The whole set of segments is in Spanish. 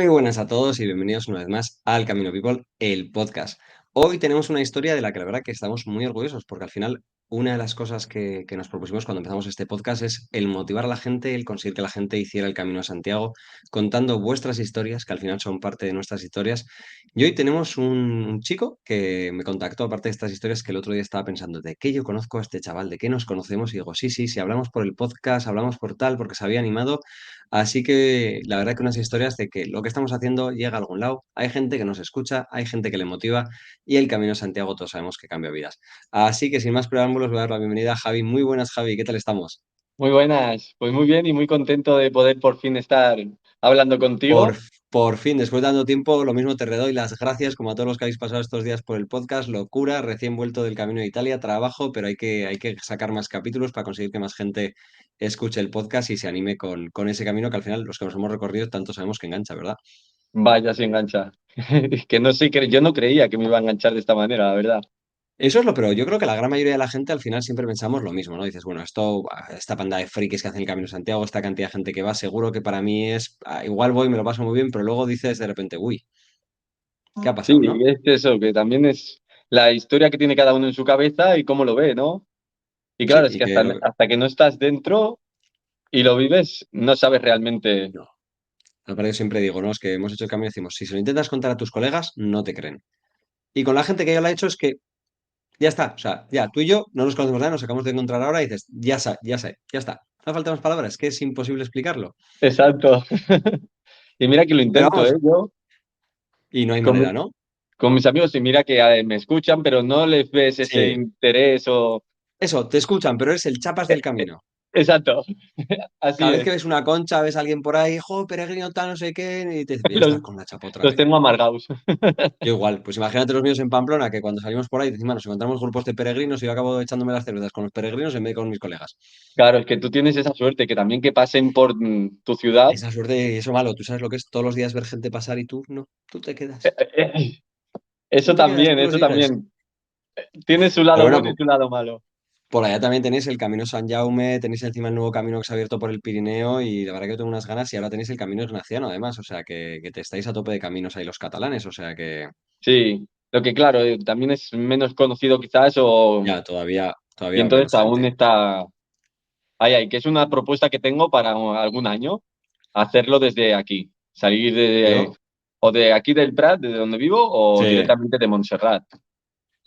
Muy buenas a todos y bienvenidos una vez más al Camino People, el podcast. Hoy tenemos una historia de la que la verdad que estamos muy orgullosos porque al final una de las cosas que nos propusimos cuando empezamos este podcast es el motivar a la gente, el conseguir que la gente hiciera el Camino a Santiago, contando vuestras historias, que al final son parte de nuestras historias. Y hoy tenemos un chico que me contactó, aparte de estas historias, que el otro día estaba pensando, ¿de qué yo conozco a este chaval? ¿De qué nos conocemos? Y digo, sí, sí, hablamos por el podcast, hablamos por tal, porque se había animado. Así que la verdad que unas historias de que lo que estamos haciendo llega a algún lado, hay gente que nos escucha, hay gente que le motiva y el Camino de Santiago todos sabemos que cambia vidas. Así que sin más preámbulos voy a dar la bienvenida a Javi. Muy buenas, Javi, ¿qué tal estamos? Muy buenas, pues muy bien y muy contento de poder por fin estar hablando Por, contigo. por fin, después de tanto tiempo, lo mismo te redoy las gracias, como a todos los que habéis pasado estos días por el podcast. Locura, recién vuelto del Camino de Italia, trabajo, pero hay que sacar más capítulos para conseguir que más gente escuche el podcast y se anime con ese camino que al final los que nos hemos recorrido tanto sabemos que engancha, ¿verdad? Vaya, se engancha. Que no sé, yo no creía que me iba a enganchar de esta manera, la verdad. Eso es lo peor. Yo creo que la gran mayoría de la gente al final siempre pensamos lo mismo, ¿no? Dices, bueno, esta panda de frikis que hacen el Camino de Santiago, esta cantidad de gente que va, seguro que para mí es, igual voy, me lo paso muy bien, pero luego dices de repente, uy, ¿qué ha Sí, pasado, no? es eso, que también es la historia que tiene cada uno en su cabeza y cómo lo ve, ¿no? Y Sí, claro, es y que que hasta que no estás dentro y lo vives, no sabes realmente. no. Aparte que siempre digo, ¿no? Es que hemos hecho el camino y decimos, si se lo intentas contar a tus colegas, no te creen. Y con la gente que ya lo ha hecho es que ya está, o sea, ya tú y yo no nos conocemos nada, nos acabamos de encontrar ahora y dices, ya sé, ya está. No faltan más palabras, es que es imposible explicarlo. Exacto. Y mira que lo Pero intento, ¿eh? vamos, Yo y no hay con, manera, mi- ¿no? con mis amigos y mira que me escuchan, pero no les ves ese Sí, interés o... eso, te escuchan, pero eres el chapas del camino. Exacto, así Cada vez que es. ves una concha, ves a alguien por ahí, jo, peregrino tal, no sé qué, y te dices, ya Los, estás con la chapa otra los vez. tengo amargados. Yo igual, pues imagínate los míos en Pamplona, que cuando salimos por ahí, encima nos encontramos grupos de peregrinos y yo acabo echándome las cervezas con los peregrinos en vez de con mis colegas. Claro, es que tú tienes esa suerte, que también que pasen por tu ciudad. Esa suerte y eso malo, tú sabes lo que es todos los días ver gente pasar y tú no, tú te quedas. Tú Eso te quedas, también, tú lo eso sigues. también. Tiene su Pero lado bueno, bueno y su lado malo. por allá también tenéis el Camino San Jaume, tenéis encima el nuevo camino que se ha abierto por el Pirineo y la verdad que yo tengo unas ganas y ahora tenéis el Camino Ignaciano además, o sea que te estáis a tope de caminos ahí los catalanes, o sea que Sí, lo que claro, también es menos conocido quizás ya y todavía entonces menos aún gente. está ahí, que es una propuesta que tengo para algún año, hacerlo desde aquí, salir Yo, o de aquí del Prat, desde donde vivo, o sí. directamente de Montserrat.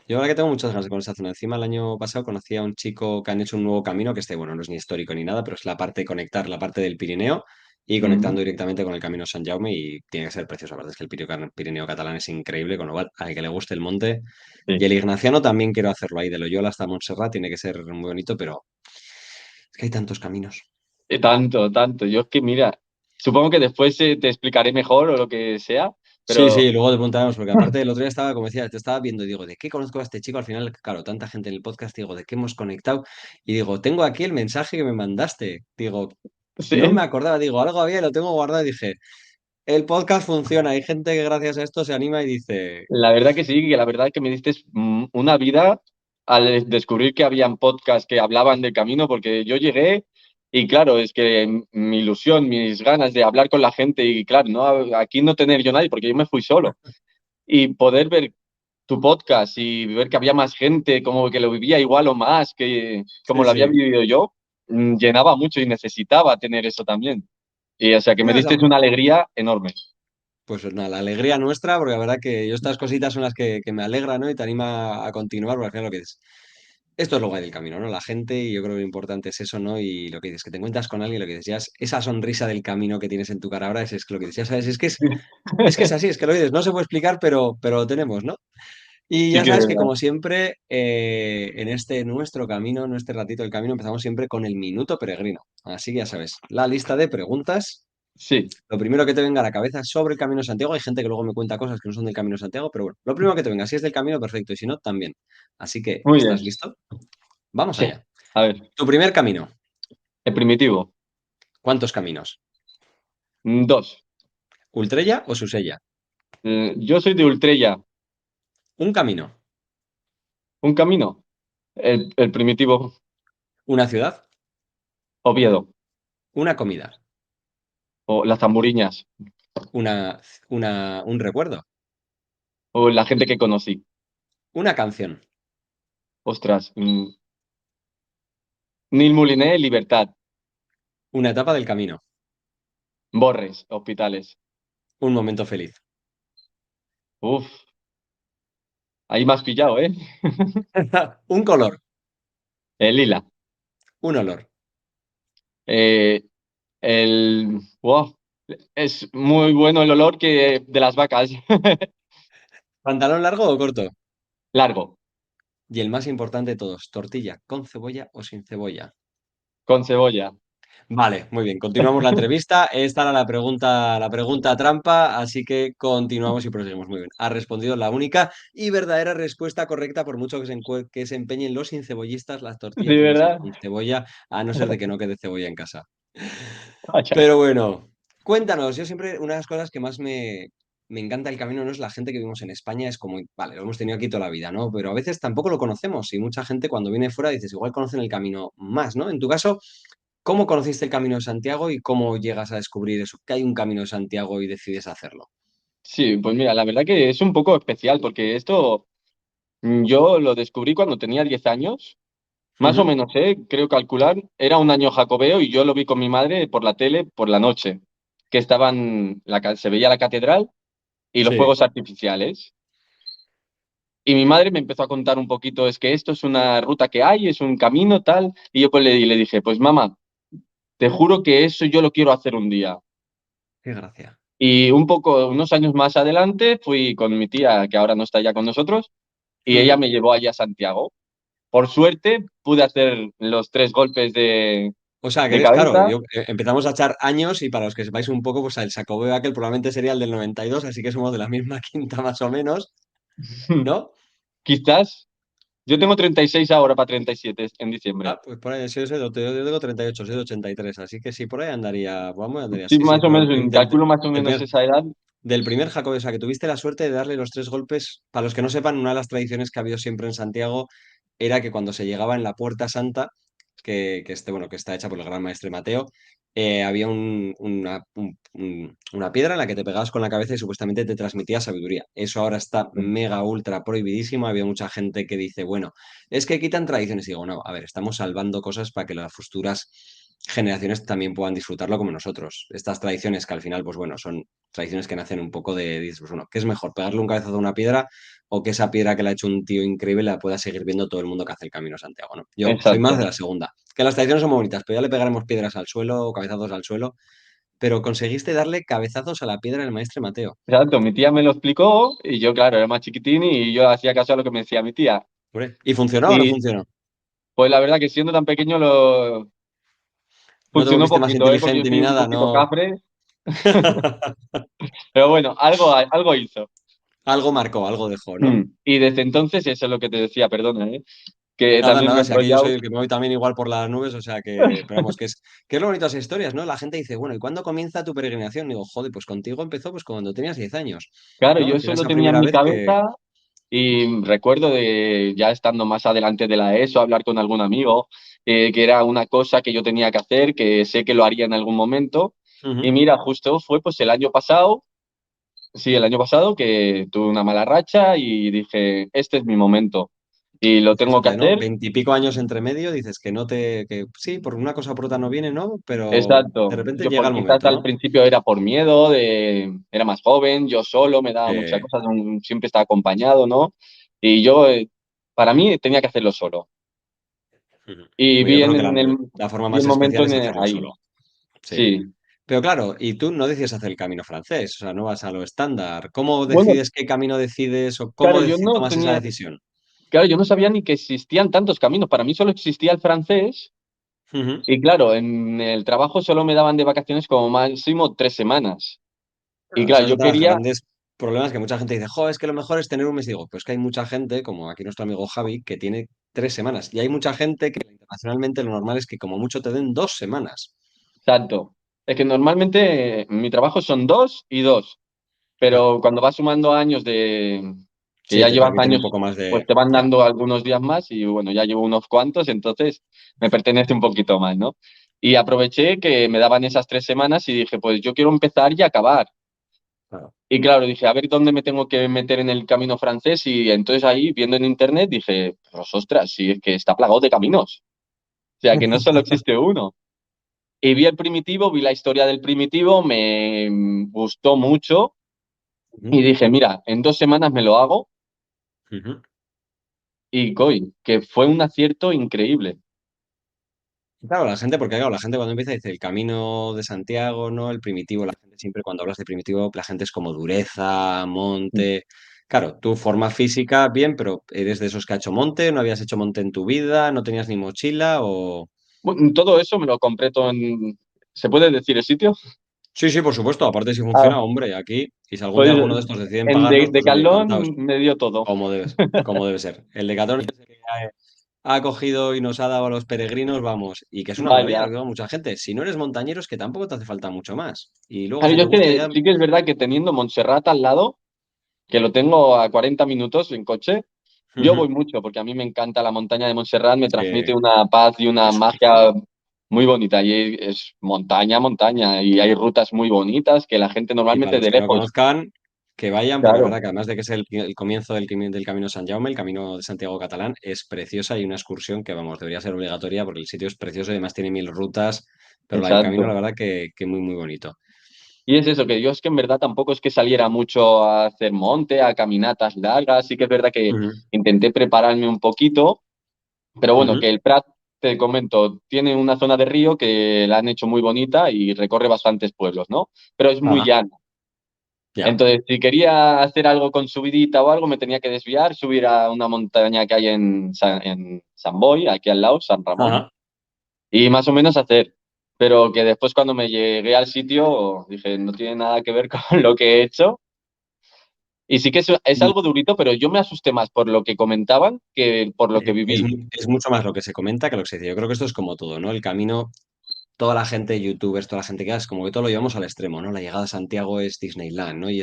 Yo ahora que tengo muchas ganas de conocer esa zona. Encima el año pasado conocí a un chico que han hecho un nuevo camino, que este, bueno, no es ni histórico ni nada, pero es la parte de conectar la parte del Pirineo y Ujú. conectando directamente con el Camino San Jaume y tiene que ser precioso. La verdad es que el Pirineo catalán es increíble, con lo cual, al que le guste el monte. Y Sí. el Ignaciano también quiero hacerlo ahí, de Loyola hasta Montserrat, tiene que ser muy bonito, pero es que hay tantos caminos. Tanto, tanto. Yo es que, mira, supongo que después te explicaré mejor o lo que sea, Sí, pero sí, luego te preguntaremos, porque aparte el otro día estaba, como decía, te estaba viendo y digo, ¿de qué conozco a este chico? Al final, claro, tanta gente en el podcast, digo, ¿de qué hemos conectado? Y digo, tengo aquí el mensaje que me mandaste. Digo, no me sí, acordaba, digo, algo había y lo tengo guardado y dije, el podcast funciona, hay gente que gracias a esto se anima y dice, la verdad que sí, que la verdad que me diste una vida al descubrir que habían podcasts que hablaban del camino, porque yo llegué y claro, es que mi ilusión, mis ganas de hablar con la gente y claro, no aquí no tener yo nadie, porque yo me fui solo y poder ver tu podcast y ver que había más gente como que lo vivía igual o más que como sí, lo había sí. vivido yo, llenaba mucho y necesitaba tener eso también. Y o sea que me No, diste una alegría enorme. pues nada, la alegría nuestra, porque la verdad que yo estas cositas son las que me alegran, ¿no? Y te anima a continuar, porque al final lo que dices, esto es lo guay del camino, ¿no? La gente, y yo creo que lo importante es eso, ¿no? Y lo que dices, que te encuentras con alguien, lo que dices, ya es esa sonrisa del camino que tienes en tu cara ahora, es que lo que dices, ya sabes, es que es así, es que lo dices, no se puede explicar, pero lo tenemos, ¿no? Y Sí ya que es sabes que verdad. como siempre, en este nuestro camino, en este ratito del camino, empezamos siempre con el minuto peregrino. Así que ya sabes, la lista de preguntas. Sí, Lo primero que te venga a la cabeza sobre el Camino de Santiago, hay gente que luego me cuenta cosas que no son del Camino de Santiago, pero bueno, lo primero que te venga, si es del camino, perfecto, y si no, también. Así que, muy bien. ¿estás listo? Vamos Sí. allá. A ver, Tu primer camino, el primitivo. ¿cuántos caminos? Dos. ¿Ultrella o Susella? Yo soy de Ultrella. Un camino, Un camino. El primitivo una ciudad, Oviedo. una comida, O las tamburiñas. Una, un recuerdo. O la gente que conocí. Una canción. Ostras. Nil Mouliné, Libertad. Una etapa del camino. Borres, Hospitales. Un momento feliz. Uf, ahí me has pillado, ¿eh? Un color. El lila. Un olor. Eh, Wow, es muy bueno el olor que de las vacas. ¿Pantalón largo o corto? Largo, Y el más importante de todos, tortilla con cebolla o sin cebolla. con cebolla. Vale, muy bien, continuamos la entrevista. Esta era la pregunta trampa, así que continuamos y proseguimos. Muy bien. Ha respondido la única y verdadera respuesta correcta, por mucho que que se empeñen los incebollistas, la tortilla ¿De tiene que ser verdad? con cebolla, a no ser de que no quede cebolla en casa. Vaya. Pero bueno, cuéntanos, yo siempre, una de las cosas que más me encanta el camino no es la gente que vivimos en España, es como, vale, lo hemos tenido aquí toda la vida, ¿no? Pero a veces tampoco lo conocemos y mucha gente cuando viene fuera dices, igual conocen el camino más, ¿no? En tu caso, ¿cómo conociste el Camino de Santiago y cómo llegas a descubrir eso? Que hay un Camino de Santiago y decides hacerlo. Sí, pues mira, la verdad que es un poco especial porque esto yo lo descubrí cuando tenía 10 años, más o Ujú. menos, creo calcular, era un año jacobeo y yo lo vi con mi madre por la tele por la noche, que se veía la catedral y los Sí, fuegos artificiales. Y mi madre me empezó a contar un poquito, es que esto es una ruta que hay, es un camino tal, y yo pues le dije, pues mamá, te juro que eso yo lo quiero hacer un día. qué gracia. Y unos años más adelante, fui con mi tía, que ahora no está ya con nosotros, y ella Ujú. me llevó allá a Santiago. Por suerte, pude hacer los 3 golpes O sea, de claro, cabeza. empezamos a echar años y para los que sepáis un poco, pues el Sacobeo aquel probablemente sería el del 92, así que somos de la misma quinta más o menos, ¿no? Quizás, yo tengo 36 ahora para 37 en diciembre. Ah, pues por ahí, sí, yo tengo 38, soy de 83, así que sí, por ahí andaría, vamos, andaría, Sí, sí, sí, más o pero menos, calculo más o del menos primer, esa edad. del primer Jacobo, o sea, que tuviste la suerte de darle los tres golpes. Para los que no sepan, una de las tradiciones que ha habido siempre en Santiago era que cuando se llegaba en la Puerta Santa, bueno, que está hecha por el gran maestre Mateo, había una piedra en la que te pegabas con la cabeza y supuestamente te transmitía sabiduría. Eso ahora está mega ultra prohibidísimo. Había mucha gente que dice, bueno, es que quitan tradiciones. Y digo, no, a ver, estamos salvando cosas para que las futuras generaciones también puedan disfrutarlo como nosotros. Estas tradiciones que al final, pues bueno, son tradiciones que nacen un poco dices, pues, bueno, ¿qué es mejor? ¿Pegarle un cabezazo a una piedra o que esa piedra que la ha hecho un tío increíble la pueda seguir viendo todo el mundo que hace el Camino a Santiago, ¿no? Yo soy más de Exacto. la segunda. Que las tradiciones son muy bonitas, pero ya le pegaremos piedras al suelo o cabezazos al suelo. Pero conseguiste darle cabezazos a la piedra del maestre Mateo. Exacto, mi tía me lo explicó y yo, claro, era más chiquitín y yo hacía caso a lo que me decía mi tía. Hombre, ¿y funcionó o no Y funcionó? pues la verdad que siendo tan pequeño lo No te funcionó volviste más poquito, porque yo inteligente soy ni un nada, poquito no. cafre, pero bueno, algo hizo. Algo marcó, algo dejó, ¿no? Y desde entonces, eso es lo que te decía, perdona, que Nada, también me he nada, si aquí yo soy enrollado. el que me voy también igual por las nubes, o sea que, pero vamos, que es lo bonito de esas historias, ¿no? La gente dice, bueno, ¿y cuándo comienza tu peregrinación? Digo, joder, pues contigo empezó pues cuando tenías 10 años, Claro, ¿no? yo Al eso final lo esa tenía en primera mi vez que, cabeza y recuerdo de ya estando más adelante de la ESO, hablar con algún amigo, que era una cosa que yo tenía que hacer, que sé que lo haría en algún momento. Y Ujú. mira, justo fue pues el año pasado. Sí, el año pasado que tuve una mala racha y dije, este es mi momento y lo Y tengo que fíjate, ¿no? hacer. 20 y pico años entre medio, dices que no que sí, por una cosa o por otra no viene, ¿no? Pero de Exacto. repente Yo llega por el quizás momento, al ¿no? principio era por miedo, era más joven, yo solo, me daba muchas Eh, cosas, siempre estaba acompañado, ¿no? Y yo, para mí, tenía que hacerlo solo. Ujú. Y Pues yo vi creo en, que en el, la forma vi el más momento especial es hacerlo ahí. solo. Sí. Sí. Pero claro, y tú no decides hacer el camino francés, o sea, no vas a lo estándar. ¿Cómo Bueno, decides qué camino decides o claro, cómo tomas esa decisión? claro, yo no sabía ni que existían tantos caminos. Para mí solo existía el francés. Ujú. Y claro, en el trabajo solo me daban de vacaciones como máximo 3 semanas. Y Claro, claro, esa es yo otra de las quería, grandes problemas que mucha gente dice, jo, es que lo mejor es tener un mes. Digo, pues que hay mucha gente, como aquí nuestro amigo Javi, que tiene 3 semanas. Y hay mucha gente que internacionalmente lo normal es que como mucho te den 2 semanas. exacto. Es que normalmente mi trabajo son 2 y 2, Claro. pero cuando vas sumando años que Sí, ya te llevas permiten un años, poco más pues de... te van Ya. dando algunos días más y bueno, ya llevo unos cuantos, entonces me pertenece un poquito más, ¿no? Y aproveché que me daban esas 3 semanas y dije, pues yo quiero empezar y acabar. Claro. Y claro, dije, a ver dónde me tengo que meter en el camino francés. Y entonces ahí, viendo en internet, dije, pues ostras, sí, es que está plagado de caminos. O sea, que no solo existe uno. Y vi el Primitivo, vi la historia del Primitivo, me gustó mucho Ujú, y dije, mira, en 2 semanas me lo hago ujú. y coy, que fue un acierto increíble. Claro, la gente, porque claro, la gente cuando empieza dice el camino de Santiago, ¿no? El primitivo, la gente siempre cuando hablas de primitivo, la gente es como dureza, monte. Claro, tu forma física, bien, pero eres de esos que ha hecho monte, no habías hecho monte en tu vida, no tenías ni mochila o. Bueno, todo eso me lo compré todo en... ¿Se puede decir el sitio? Sí, sí, por supuesto, aparte si Ah, funciona, hombre, aquí, y si algún día pues alguno de estos deciden en pagarnos, pues oye, encantados, Decathlon me dio todo. como debe ser. El Decathlon es el que ha cogido y nos ha dado a los peregrinos, vamos, y que es una maravilla, lo Vaya. que digo a mucha gente. Si no eres montañero es que tampoco te hace falta mucho más. Y luego Claro, si yo te es gusta que ya. sí que es verdad que teniendo Montserrat al lado, que lo tengo a 40 minutos en coche, yo Ujú. voy mucho porque a mí me encanta la montaña de Montserrat, me transmite Sí, una paz y una es súper magia chulo. muy bonita. Y es montaña, montaña, y hay rutas muy bonitas que la gente Y para normalmente los de que no lejos. conozcan, que vayan, porque la Claro, verdad que además de que es el comienzo del Camino San Jaume, el Camino de Santiago Catalán, es preciosa y una excursión que, vamos, debería ser obligatoria porque el sitio es precioso y además tiene 1000 rutas, pero el camino, la exacto. verdad que muy, muy bonito. Y es eso, que yo es que en verdad tampoco es que saliera mucho a hacer monte, a caminatas largas, sí que es verdad que Ujú, intenté prepararme un poquito, pero bueno, ujú. que el Prat, te comento, tiene una zona de río que la han hecho muy bonita y recorre bastantes pueblos, ¿no? Pero es muy Ajá, llano. ya. Entonces, si quería hacer algo con subidita o algo, me tenía que desviar, subir a una montaña que hay en San Boy, aquí al lado, San Ramón, Ajá. y más o menos hacer. Pero que después cuando me llegué al sitio, dije, no tiene nada que ver con lo que he hecho. Y sí que es Y algo durito, pero yo me asusté más por lo que comentaban que por lo que es, viví. es mucho más lo que se comenta que lo que se dice. Yo creo que esto es como todo, ¿no? El camino, toda la gente, youtubers, toda la gente que es como que todo lo llevamos al extremo, ¿no? La llegada a Santiago es Disneyland, ¿no? Y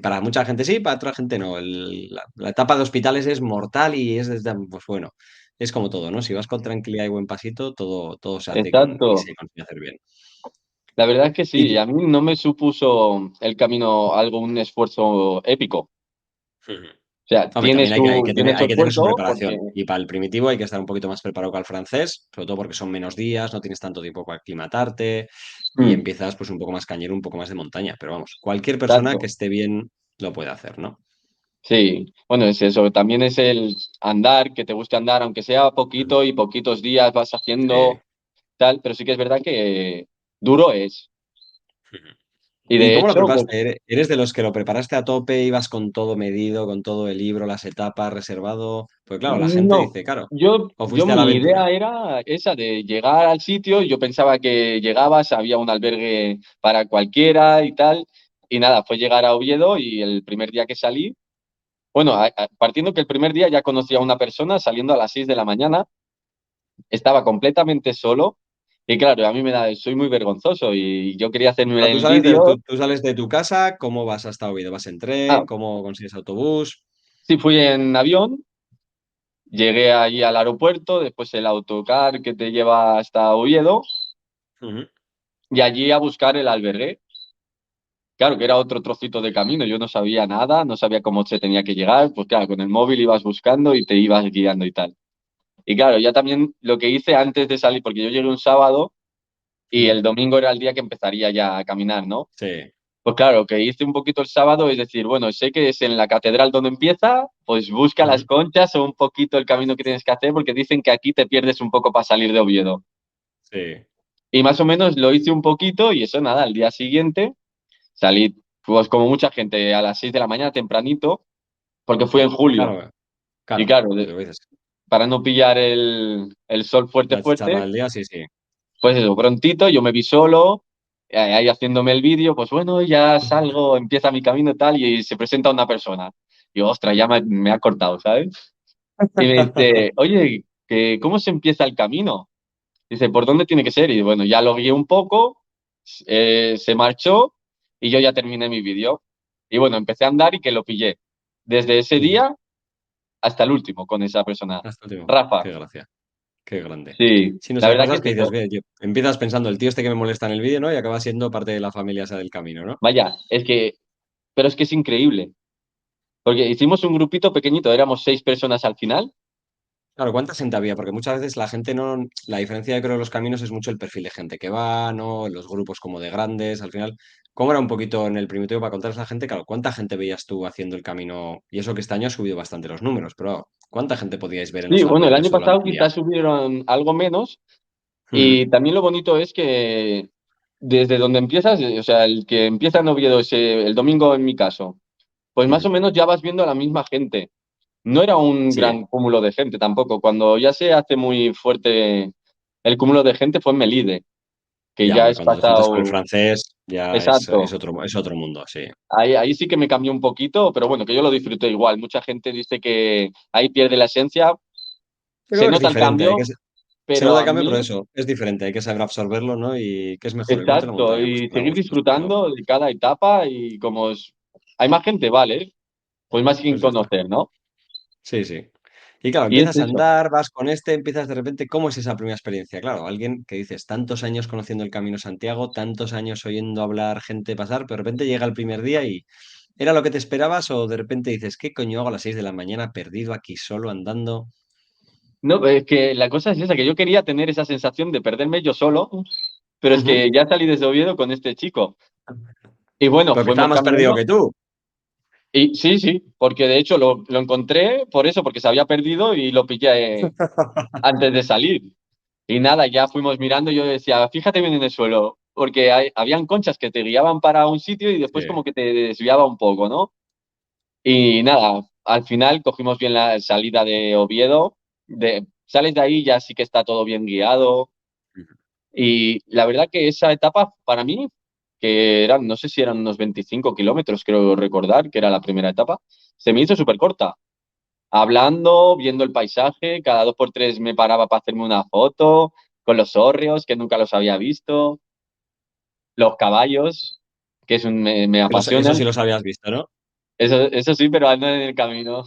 para mucha gente sí, para otra gente no. La etapa de hospitales es mortal y es desde, pues bueno, es como todo, ¿no? Si vas con tranquilidad y buen pasito, todo se hace y Exacto. se consigue hacer bien. La verdad es que Y sí, a mí no me supuso el camino algo un esfuerzo épico. Ujú. O sea, Hombre, también tiene su hay que tener su esfuerzo porque... preparación. Y para el primitivo hay que estar un poquito más preparado que al francés, sobre todo porque son menos días, no tienes tanto tiempo para aclimatarte y Mm, empiezas pues un poco más cañero, un poco más de montaña. Pero vamos, cualquier persona que exacto. esté bien lo puede hacer, ¿no? Sí, bueno, es eso. También es el andar, que te guste andar, aunque sea Ujú. poquito y poquitos días vas Sí. haciendo tal, pero sí que es verdad que duro es. Ujú. Y ¿Y de cómo lo hecho, preparaste? ¿Eres de los que lo preparaste a tope, ibas con todo medido, con todo el libro, las etapas, reservado? Pues claro, la gente no, dice, claro, yo, o yo fuiste a la mi aventura. idea era esa de llegar al sitio, yo pensaba que llegabas, había un albergue para cualquiera y tal, y nada, fue llegar a Oviedo y el primer día que salí, bueno, partiendo que el primer día ya conocí a una persona saliendo a las 6 de la mañana, estaba completamente solo, y claro, a mí soy muy vergonzoso y yo quería hacerme Ah, el vídeo. tú sales de tu casa, ¿cómo vas hasta Oviedo? ¿Vas en Ah, tren? ¿Cómo consigues autobús? sí, fui en avión, llegué allí al aeropuerto, después el autocar que te lleva hasta Oviedo, Ujú. y allí a buscar el albergue. Claro, que era otro trocito de camino, yo no sabía nada, no sabía cómo se tenía que llegar, pues claro, con el móvil ibas buscando y te ibas guiando y tal. Y claro, ya también lo que hice antes de salir, porque yo llegué un sábado y Ujú. el domingo era el día que empezaría ya a caminar, ¿no? Sí. Pues claro, lo que hice un poquito el sábado es decir, bueno, sé que es en la catedral donde empieza, pues busca las Ujú. conchas o un poquito el camino que tienes que hacer, porque dicen que aquí te pierdes un poco para salir de Oviedo. Sí. Y más o menos lo hice un poquito y eso nada, al día siguiente salí, pues como mucha gente, a las 6 de la mañana tempranito, porque fui en julio. Claro, Y claro, claro, lo que tú dices. para no pillar el sol fuerte, La chicharra fuerte, del día, sí, sí. pues eso, prontito, yo me vi solo, ahí haciéndome el vídeo, pues bueno, ya salgo, empieza mi camino y tal, y se presenta una persona. Y yo, ostras, ya me ha cortado, ¿sabes? Y me dice, oye, ¿cómo se empieza el camino? Dice, ¿por dónde tiene que ser? Y bueno, ya lo guié un poco, se marchó y yo ya terminé mi vídeo. Y bueno, empecé a andar y que lo pillé. Desde ese Ujú. día hasta el último con esa persona. Hasta el último. Rafa. Qué gracia. qué grande. Sí, Sí, no la sé, hay verdad que cosas es que dices, eso. ve, empiezas pensando el tío este que me molesta en el vídeo, ¿no? Y acaba siendo parte de la familia esa del camino, ¿no? Vaya, pero es que es increíble. Porque hicimos un grupito pequeñito, éramos 6 personas al final. Claro, ¿cuánta gente había? Porque muchas veces la gente no. La diferencia, yo creo, de los caminos es mucho el perfil de gente que va, ¿no? Los grupos como de grandes, al final. ¿Cómo era un poquito en el primitivo para contarles a la gente? Claro, ¿cuánta gente veías tú haciendo el camino? Y eso que este año ha subido bastante los números, pero ¿cuánta gente podíais ver en Sí, los bueno, el albergues año durante pasado el día? quizás subieron algo menos. Ujú. Y también lo bonito es que desde donde empiezas, o sea, el que empieza en Oviedo el domingo en mi caso, pues más o Ujú. menos ya vas viendo a la misma gente. No era un Sí, gran cúmulo de gente tampoco. Cuando ya se hace muy fuerte el cúmulo de gente fue en Melide, que ya, ya porque es cuando te juntas con el pasado. francés ya Exacto. es otro mundo, sí. Ahí sí que me cambió un poquito, pero bueno, que yo lo disfruto igual. Mucha gente dice que ahí pierde la esencia. Pero Se es nota el diferente, cambio, se pero nota el a cambio, pero mí, eso, es diferente, hay que saber absorberlo, ¿no? Y que es mejor el monte o la exacto, montaña, pues y para seguir gustos, pero disfrutando de cada etapa y hay más gente, vale, pues más sin pues ya está. conocer, ¿no? Sí, sí. Y claro, Y es empiezas a eso. andar, vas con este, empiezas de repente, ¿cómo es esa primera experiencia? Claro, alguien que dices tantos años conociendo el Camino Santiago, tantos años oyendo hablar gente pasar, pero de repente llega el primer día y ¿era lo que te esperabas o de repente dices, ¿qué coño hago a las 6 de la mañana perdido aquí solo andando? No, es que la cosa es esa, que yo quería tener esa sensación de perderme yo solo, pero es Ujú. que ya salí desde Oviedo con este chico. Y bueno, Porque estaba fuimos más perdido caminando. que tú. Y sí, sí, porque de hecho lo encontré por eso, porque se había perdido y lo pillé antes de salir. Y nada, ya fuimos mirando y yo decía, fíjate bien en el suelo, porque habían conchas que te guiaban para un sitio y Sí. después como que te desviaba un poco, ¿no? Y nada, al final cogimos bien la salida de Oviedo, sales de ahí ya sí que está todo bien guiado. Y la verdad que esa etapa para mí, que eran, no sé si eran unos 25 kilómetros, creo recordar, que era la primera etapa, se me hizo súper corta. Hablando, viendo el paisaje, cada 2 por 3 me paraba para hacerme una foto con los hórreos, que nunca los había visto, los caballos, que me Eso sí apasionan. los habías visto, ¿no? Eso sí, pero ando en el camino.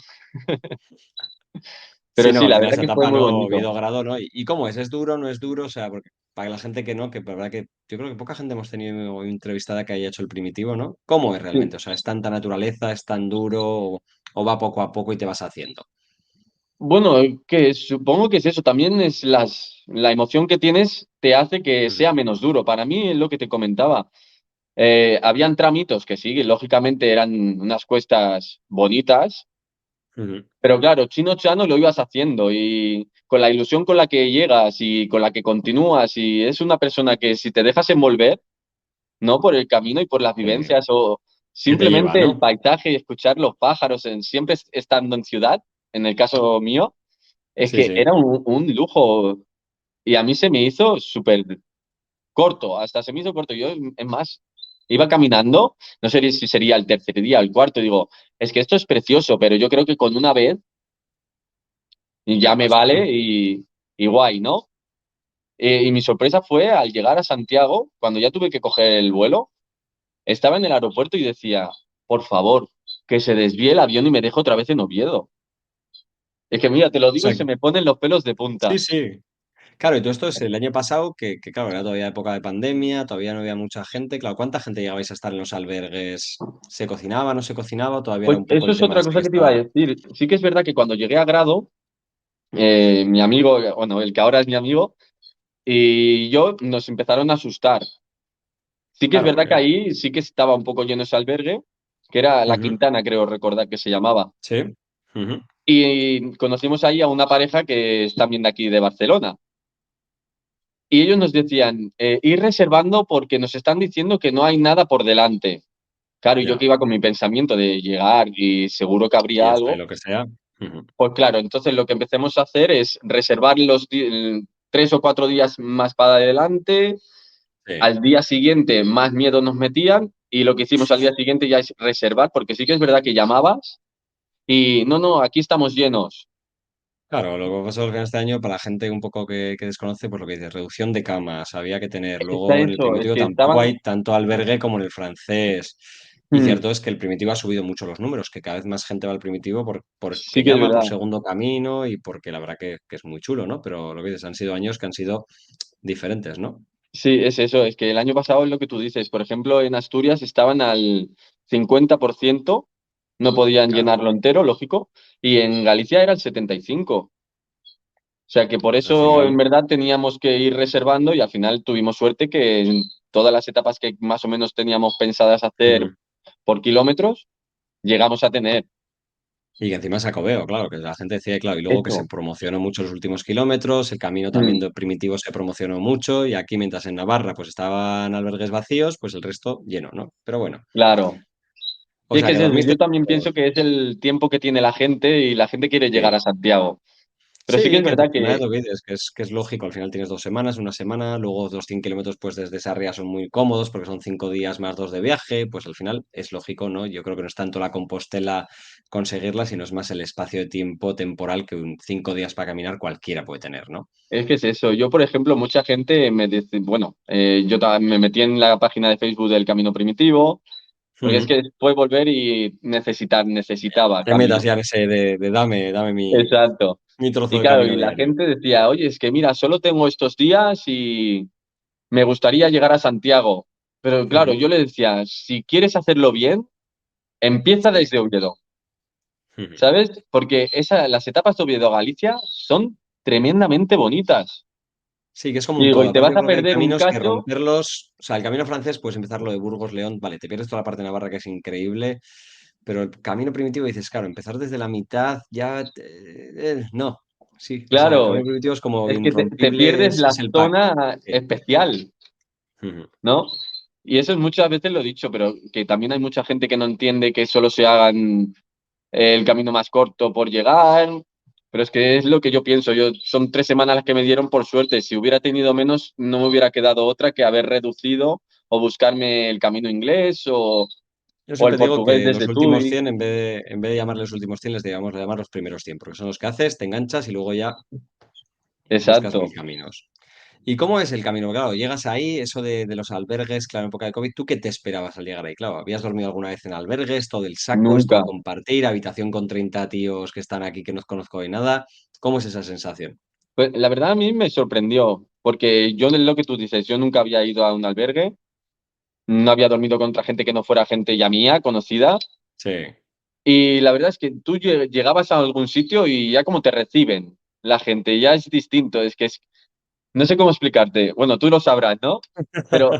Sí, Pero no, sí, al la final verdad esa que fue etapa muy no, bonito. Oviedo Grado, ¿no? ¿Y cómo es? ¿Es duro, no es duro? O sea, porque para la gente que no, que la verdad que yo creo que poca gente hemos tenido entrevistada que haya hecho el primitivo, ¿no? ¿Cómo es realmente? Sí. O sea, ¿es tanta naturaleza, es tan duro o va poco a poco y te vas haciendo? Bueno, que supongo que es eso. También es la emoción que tienes te hace que Ujú, sea menos duro. Para mí es lo que te comentaba. Habían tramitos que sí, lógicamente eran unas cuestas bonitas, ujú. pero claro, chino chano lo ibas haciendo y con la ilusión con la que llegas y con la que continúas y es una persona que si te dejas envolver, ¿no? Por el camino y por las Eh, vivencias o que te lleva, simplemente el ¿no? paisaje y escuchar los pájaros, siempre estando en ciudad, en el caso mío, es Sí, que sí. era un lujo y a mí se me hizo súper corto, hasta se me hizo corto. Yo, es más, iba caminando, no sé si sería el tercer día, el cuarto, digo, es que esto es precioso, pero yo creo que con una vez ya Ya me basta. vale y guay, ¿no? Y mi sorpresa fue al llegar a Santiago, cuando ya tuve que coger el vuelo, estaba en el aeropuerto y decía, por favor, que se desvíe el avión y me deje otra vez en Oviedo. Es que mira, te lo O digo y sea, se me ponen los pelos de sí, punta. sí. Claro, y todo esto es el año pasado, que claro, era todavía época de pandemia, todavía no había mucha gente. Claro, ¿cuánta gente llegabais a estar en los albergues? ¿Se cocinaba, no se cocinaba? Todavía era Pues un poco eso el es tema otra este que cosa que te iba a estaba. decir. Sí que es verdad que cuando llegué a Grado, mi amigo, bueno, el que ahora es mi amigo, y yo nos empezaron a asustar. Sí que es Claro, verdad que porque. ahí sí que estaba un poco lleno ese albergue, que era La Ujú. Quintana, creo recordar que se llamaba. Sí. Ujú. Y conocimos ahí a una pareja que es también de aquí de Barcelona. Y ellos nos decían, ir reservando porque nos están diciendo que no hay nada por delante. Claro, y yo que Ya. iba con mi pensamiento de llegar y seguro que Y habría ya está, y algo, lo que sea. Ujú. pues claro, entonces lo que empecemos a hacer es reservar 3 o 4 días más para adelante. Sí. Al día siguiente más miedo nos metían y lo que hicimos al día siguiente ya es reservar, porque sí que es verdad que llamabas y no, no, aquí estamos llenos. Claro, lo que pasó es que este año, para la gente un poco que desconoce, pues lo que dice, reducción de camas, había que tener. Está Luego en el eso, es primitivo que tampoco estaban, hay tanto albergue como en el francés. Y Mm, cierto es que el Primitivo ha subido mucho los números, que cada vez más gente va al Primitivo sí porque que es llama por verdad. segundo camino y porque la verdad que es muy chulo, ¿no? Pero lo que dices, han sido años que han sido diferentes, ¿no? Sí, es eso, es que el año pasado es lo que tú dices. Por ejemplo, en Asturias estaban al 50%, no podían Claro, llenarlo entero, lógico, y en Galicia era el 75%. O sea que por pues al eso en final. verdad teníamos que ir reservando y al final tuvimos suerte que en todas las etapas que más o menos teníamos pensadas hacer Ujú. por kilómetros, llegamos a tener Y que encima se acobeo, claro, que la gente decía, claro, y luego que se eso. promocionó mucho los últimos kilómetros, el camino también Mm, de Primitivo se promocionó mucho, y aquí mientras en Navarra pues estaban albergues vacíos, pues el resto lleno, ¿no? Pero bueno, claro. o Y es sea que que es eso, dormiste. yo también pienso que es el tiempo que tiene la gente y la gente quiere llegar Sí. a Santiago. Pero sí que Sí, es que por verdad primera que vez lo que dices, que es lógico, al final tienes 2 semanas, una semana, luego los 100 kilómetros pues desde Sarria son muy cómodos porque son 5 días más 2 de viaje, pues al final es lógico, ¿no? Yo creo que no es tanto la Compostela conseguirla, sino es más el espacio de tiempo temporal que 5 días para caminar cualquiera puede tener, ¿no? es que es eso. Yo, por ejemplo, mucha gente me dice, bueno, me metí en la página de Facebook del Camino Primitivo, porque es Ujú. que después volver y necesitaba Te metas camino. ya en ese de dame Exacto. mi trozo Y de claro, camino y la diario. gente decía, oye, es que mira, solo tengo estos días y me gustaría llegar a Santiago. Pero claro, Ujú. yo le decía, si quieres hacerlo bien, empieza Sí. desde Oviedo, Ujú. ¿sabes? Porque las etapas de Oviedo a Galicia son tremendamente bonitas. Sí, que es como Y un digo, todo. y te Aparte, vas yo a creo que hay perder un caminos que cacho, romperlos. O sea, el camino francés puedes empezarlo de Burgos, León, vale, te pierdes toda la parte de Navarra que es increíble, pero el camino primitivo dices, claro, empezar desde la mitad ya. No, sí, o sea, el claro, camino primitivo es como es que te irrompible, pierdes es la el pack. zona Sí. especial, Ujú. ¿no? Y eso muchas veces lo he dicho, pero que también hay mucha gente que no entiende que solo se hagan el camino más corto por llegar, pero es que es lo que yo pienso. Son 3 semanas las que me dieron por suerte. Si hubiera tenido menos, no me hubiera quedado otra que haber reducido o buscarme el camino inglés Yo o el siempre digo portugués que los desde últimos TUI. 100 en vez de llamarles los últimos 100 les digamos de llamar los primeros 100 porque son los que haces, te enganchas y luego ya buscas Exacto. mil caminos. ¿Y cómo es el camino? Claro, llegas ahí, eso de los albergues, claro, en época de COVID, ¿tú qué te esperabas al llegar ahí? Claro, ¿habías dormido alguna vez en albergues? ¿Todo el saco? ¿Esto de Nunca. compartir? ¿Habitación con 30 tíos que están aquí que no conozco de nada? ¿Cómo es esa sensación? Pues la verdad a mí me sorprendió, porque yo de lo que tú dices, yo nunca había ido a un albergue, no había dormido con otra gente que no fuera gente ya mía, conocida, Sí. y la verdad es que tú llegabas a algún sitio y ya como te reciben la gente, ya es distinto, no sé cómo explicarte, bueno, tú lo sabrás, ¿no? Pero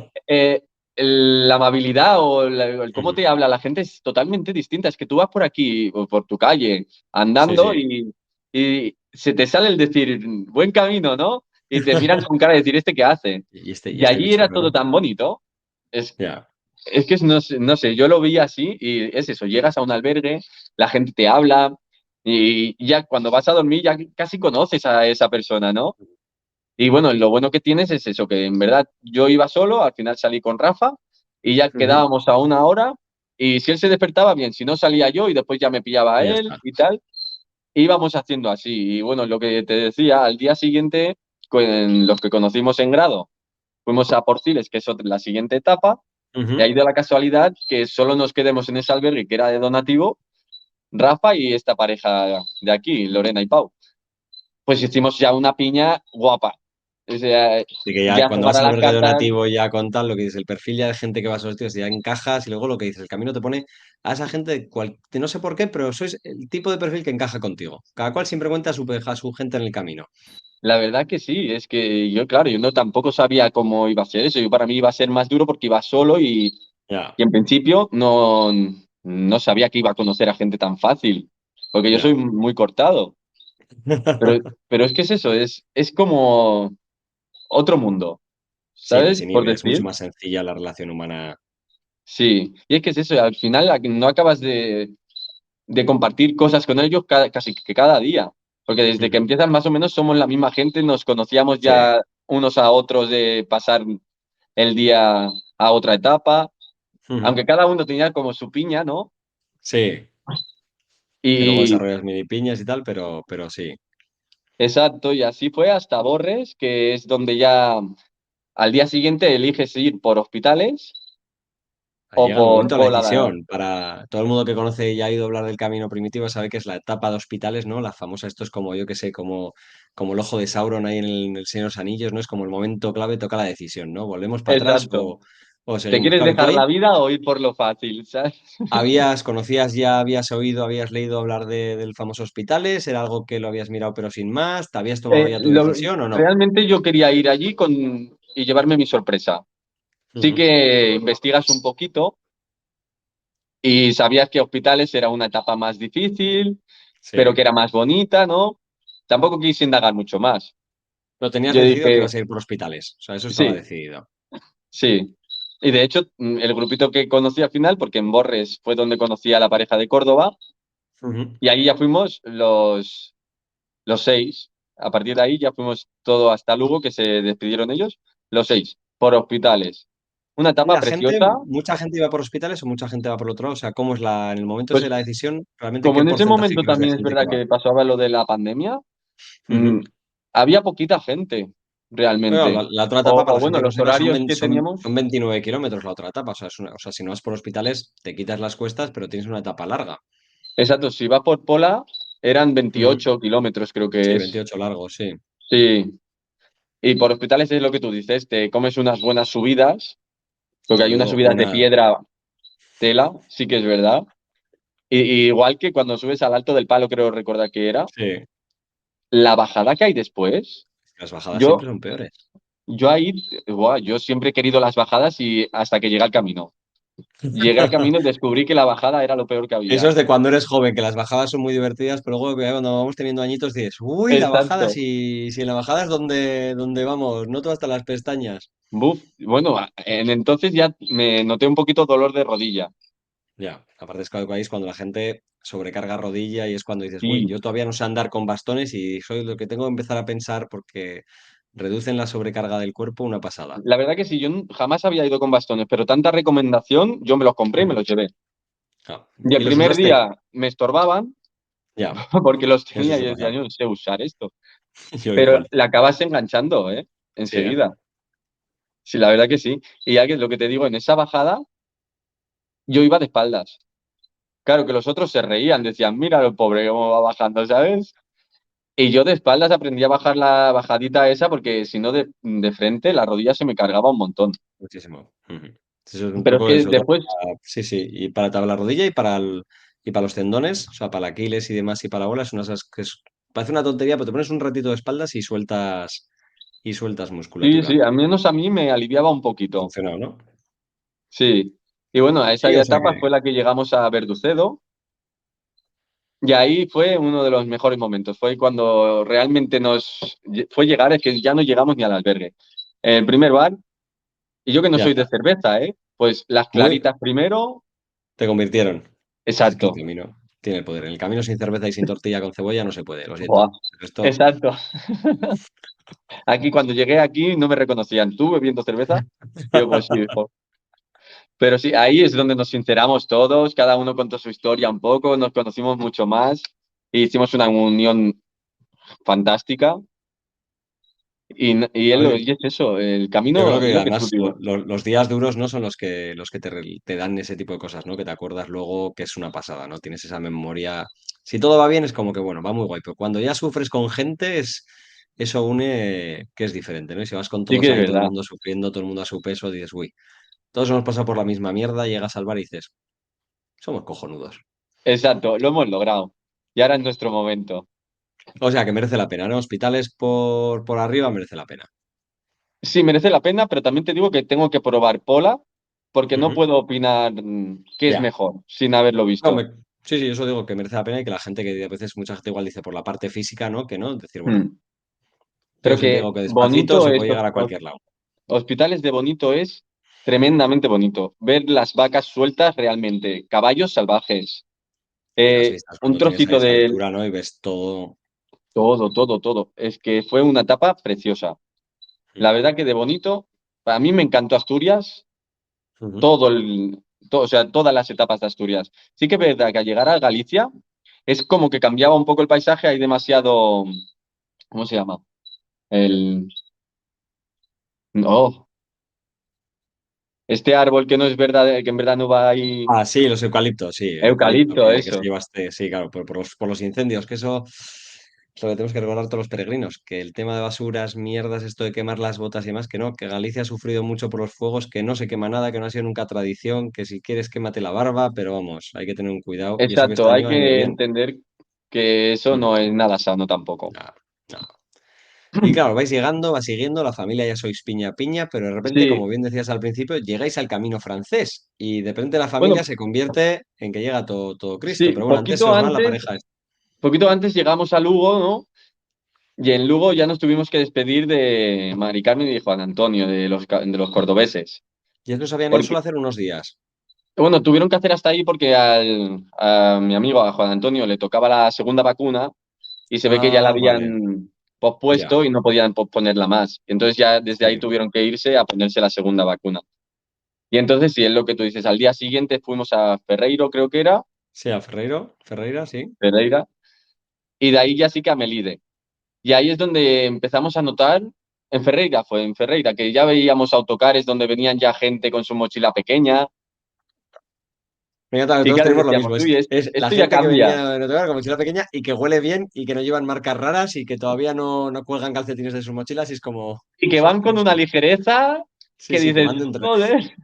la amabilidad o el cómo Ujú. te habla la gente es totalmente distinta, es que tú vas por aquí, o por tu calle, Sí, andando sí. y se te sale el decir, buen camino, ¿no? Y te miran con cara de decir, ¿este qué hace? Y Y este allí bicho, era todo claro. tan bonito. Es, Ya. no sé, yo lo vi así y es eso, llegas a un albergue, la gente te habla y ya cuando vas a dormir ya casi conoces a esa persona, ¿no? Y bueno, lo bueno que tienes es eso, que en verdad yo iba solo, al final salí con Rafa y ya Ujú. quedábamos a una hora y si él se despertaba bien, si no salía yo y después ya me pillaba Y ya él está. y tal, íbamos haciendo así. Y bueno, lo que te decía, al día siguiente, con los que conocimos en grado, fuimos a Porciles, que es la siguiente etapa, y Ujú. ahí dio la casualidad que solo nos quedemos en ese albergue que era de donativo, Rafa y esta pareja de aquí, Lorena y Pau. Pues hicimos ya una piña guapa. O sea, Así que ya ya cuando jugar vas a al las albergue cartas, donativo, ya con tal, lo que dices, el perfil ya de gente que va a esos tíos, ya encajas, y luego lo que dices, el camino te pone a esa gente, de no sé por qué, pero sois el tipo de perfil que encaja contigo. Cada cual siempre cuenta a su gente en el camino. la verdad que sí, es que yo, claro, yo no tampoco sabía cómo iba a ser eso. Yo para mí iba a ser más duro porque iba solo Ya, y en principio no sabía que iba a conocer a gente tan fácil, porque yo soy ya. muy cortado. Pero es que es eso, es como otro mundo, Sí, ¿sabes? Por desinhibe, es mucho decir. más sencilla la relación humana. Sí, y es que es eso, al final no acabas de compartir cosas con ellos casi que cada día, porque desde que Ujú. empiezan más o menos somos la misma gente, nos conocíamos Sí. ya unos a otros de pasar el día a otra etapa, Ujú. aunque cada uno tenía como su piña, ¿no? Sí, que luego Y desarrollas mini piñas y tal, pero sí. exacto, y así fue hasta Borres, que es donde ya al día siguiente eliges ir por hospitales Ha o llegado el por momento de la Pola. decisión. Para todo el mundo que conoce y ha ido a hablar del camino primitivo, sabe que es la etapa de Hospitales, ¿no? La famosa, esto es como, yo que sé, como el ojo de Sauron ahí en el Señor de los Anillos, ¿no? Es como el momento clave, toca la decisión, ¿no? ¿Volvemos para atrás Exacto. o ¿Te seguimos? quieres Claro, tú dejar ahí la vida o ir por lo fácil, ¿sabes? conocías ya, habías oído, habías leído hablar del famoso Hospitales, ¿era algo que lo habías mirado pero sin más? ¿Te habías tomado ya tu decisión o no? Realmente yo quería ir allí y llevarme mi sorpresa. Sí Ujú. que investigas un poquito y sabías que Hospitales era una etapa más difícil, pero Sí. que era más bonita, ¿no? Tampoco quise indagar mucho más. Lo tenías Yo decidido que dije, ibas a ir por Hospitales, o sea, eso estaba sí, decidido. sí. Y de hecho, el grupito que conocí al final, porque en Borres fue donde conocí a la pareja de Córdoba, Ujú. y ahí ya fuimos los seis. A partir de ahí ya fuimos todo hasta Lugo, que se despidieron ellos, los seis, por Hospitales. Una ¿Y etapa la gente, preciosa. mucha gente iba por Hospitales o mucha gente va por el otro lado? O sea, ¿cómo es en el momento ese Pues de la decisión, realmente como qué en ese porcentaje momento crees de también es gente que verdad va? que pasaba lo de la pandemia, mm, Ujú. había poquita gente Pero realmente. la otra etapa, para O la gente bueno, que no los sepa, son, horarios que son teníamos. 29 kilómetros la otra etapa. O sea, o sea, si no vas por Hospitales, te quitas las cuestas, pero tienes una etapa larga. Exacto, si vas por Pola, eran Ujú. 28 kilómetros, creo que Sí, es. 28 largos, sí. Sí. Y por Hospitales es lo que tú dices, te comes unas buenas subidas, porque hay unas Todo subidas de una... piedra, tela, sí que es verdad. Y igual que cuando subes al Alto del Palo, creo recordar que era, Sí, la bajada que hay después, las bajadas yo, siempre son peores. yo ahí, buah, yo siempre he querido las bajadas y hasta que llegué al camino. Llegué al camino y descubrí que la bajada era lo peor que Eso había. es de cuando eres joven, que las bajadas son muy divertidas, pero luego que cuando vamos teniendo añitos dices, uy, la bajada, Exacto. si en la bajada es donde vamos, noto hasta las pestañas. Buf, bueno, en entonces ya me noté un poquito dolor de rodilla. Ya, aparte es que es cuando la gente sobrecarga rodilla y es cuando dices, uy, Sí, yo todavía no sé andar con bastones y soy lo que tengo que empezar a pensar porque reducen la sobrecarga del cuerpo una pasada. la verdad que sí, yo jamás había ido con bastones, pero tanta recomendación, yo me los compré y me Ujú. los llevé. Ah, Y el ¿y los primer usaste? día me estorbaban Ya, porque los eso tenía y suele decía, pasar. yo no sé usar esto. Yo Pero igual. la acabas enganchando, ¿eh? Sí, ¿eh? Enseguida. Sí, la verdad que sí. Y ya que lo que te digo, en esa bajada yo iba de espaldas. Claro que los otros se reían, decían, mira el pobre cómo va bajando, ¿sabes? Y yo de espaldas aprendí a bajar la bajadita esa porque si no de frente la rodilla se me cargaba un montón. Muchísimo. Ujú. Eso es un Pero es truco de que sobre todo después, sí, sí, y para la rodilla y para los tendones, o sea, para el Aquiles y demás y para la bola, es una de esas parece una tontería, pero te pones un ratito de espaldas y sueltas sí, musculatura. sí, al menos a mí me aliviaba un Ha poquito. funcionado, ¿no? Sí. Y bueno, a esa Sí, ya o sea etapa que fue la que llegamos a Verducedo y ahí fue uno de los mejores momentos. Fue cuando realmente fue llegar, es que ya no llegamos ni al albergue. El primer bar, y yo que no ya soy de está. cerveza, ¿eh? Pues las Muy claritas primero. te convirtieron. Es que el Exacto. camino tiene el poder. En el camino sin cerveza y sin tortilla con cebolla no se puede, lo Buah. siento. Esto, Exacto. Aquí cuando llegué aquí no me reconocían. ¿Tú bebiendo cerveza? Yo pues sí, hijo. Pero sí, ahí es donde nos sinceramos todos, cada uno contó su historia un poco, nos conocimos mucho más e hicimos una unión fantástica. Y es eso, el yo creo camino es que lo que tú además dices. los días duros no son los que te dan ese tipo de cosas, ¿no? Que te acuerdas luego que es una pasada, ¿no? Tienes esa memoria. Si todo va bien es como que, bueno, va muy guay, pero cuando ya sufres con gente eso une que es diferente, ¿no? Y si vas con Sí todos que es ahí, todo el verdad. mundo sufriendo, todo el mundo a su peso, dices, uy, todos hemos pasado por la misma mierda, llegas al bar y dices, somos cojonudos. Exacto, lo hemos logrado. Y ahora es nuestro momento. O sea, que merece la pena, ¿no? Hospitales por arriba merece la pena. Sí, merece la pena, pero también te digo que tengo que probar Pola porque no Ujú. puedo opinar qué es Ya. mejor sin haberlo No, visto. sí, sí, eso digo que merece la pena y que la gente que a veces mucha gente igual dice por la parte física, ¿no? Que no, decir, bueno, Mm. yo Pero siempre que digo que despacito bonito se es, puede llegar a cualquier lado. Hospitales de Bonito es tremendamente bonito. Ver las vacas sueltas realmente, caballos salvajes, Y las vistas un cuando tienes a trocito esa de altura, ¿no? Y ves todo. todo, todo, todo. Es que fue una etapa preciosa. La verdad que de Bonito, a mí me encantó Asturias, Ujú. todo o sea, todas las etapas de Asturias. Sí que es verdad que al llegar a Galicia es como que cambiaba un poco el paisaje, hay demasiado, ¿cómo se llama? El, oh, Este árbol que no es verdad, que en verdad no va ahí. Ah, sí, los eucaliptos, sí, el eucalipto Eucalipto, que se eso. llevaste, sí, claro, por los incendios, que eso es lo que tenemos que recordar todos los peregrinos, que el tema de basuras, mierdas, esto de quemar las botas y demás, que no, que Galicia ha sufrido mucho por los fuegos, que no se quema nada, que no ha sido nunca tradición, que si quieres quémate la barba, pero vamos, hay que tener un cuidado, y eso que este Exacto, hay año ha ido que bien. entender que eso Mm, no es nada sano tampoco. no, no. Y claro, vais llegando, va siguiendo, la familia ya sois piña piña, pero de repente, como Sí, bien decías al principio, llegáis al camino francés y de repente la familia bueno, se convierte en que llega todo Cristo. sí, Pero bueno, antes se os va la pareja. poquito antes llegamos a Lugo, ¿no? Y en Lugo ya nos tuvimos que despedir de Mari Carmen y de Juan Antonio, de los cordobeses. Y estos habían ido Porque, solo a hacer unos días. bueno, tuvieron que hacer hasta ahí porque a mi amigo, a Juan Antonio, le tocaba la segunda vacuna y se ve que ya la Ah, vale, habían ya, pospuesto y no podían posponerla más. Entonces ya desde ahí sí. tuvieron que irse a ponerse la segunda vacuna. Y entonces, sí, es lo que tú dices, al día siguiente fuimos a Ferreiro, creo que era, Sí, a Ferreira, sí. Ferreira, y de ahí ya sí que a Melide. Y ahí es donde empezamos a notar, en Ferreira fue, en Ferreira, que ya veíamos autocares donde venían ya gente con su mochila pequeña, Venga, tal, y todos claro, tenemos lo decíamos, mismo. uy, Es la esto ya gente que cambia. venía en autocar con mochila pequeña y que huele bien y que no llevan marcas raras y que todavía no cuelgan calcetines de sus mochilas y es como, Y que "Uf, van con pero una ligereza sí, que sí, que dices, van dentro. joder,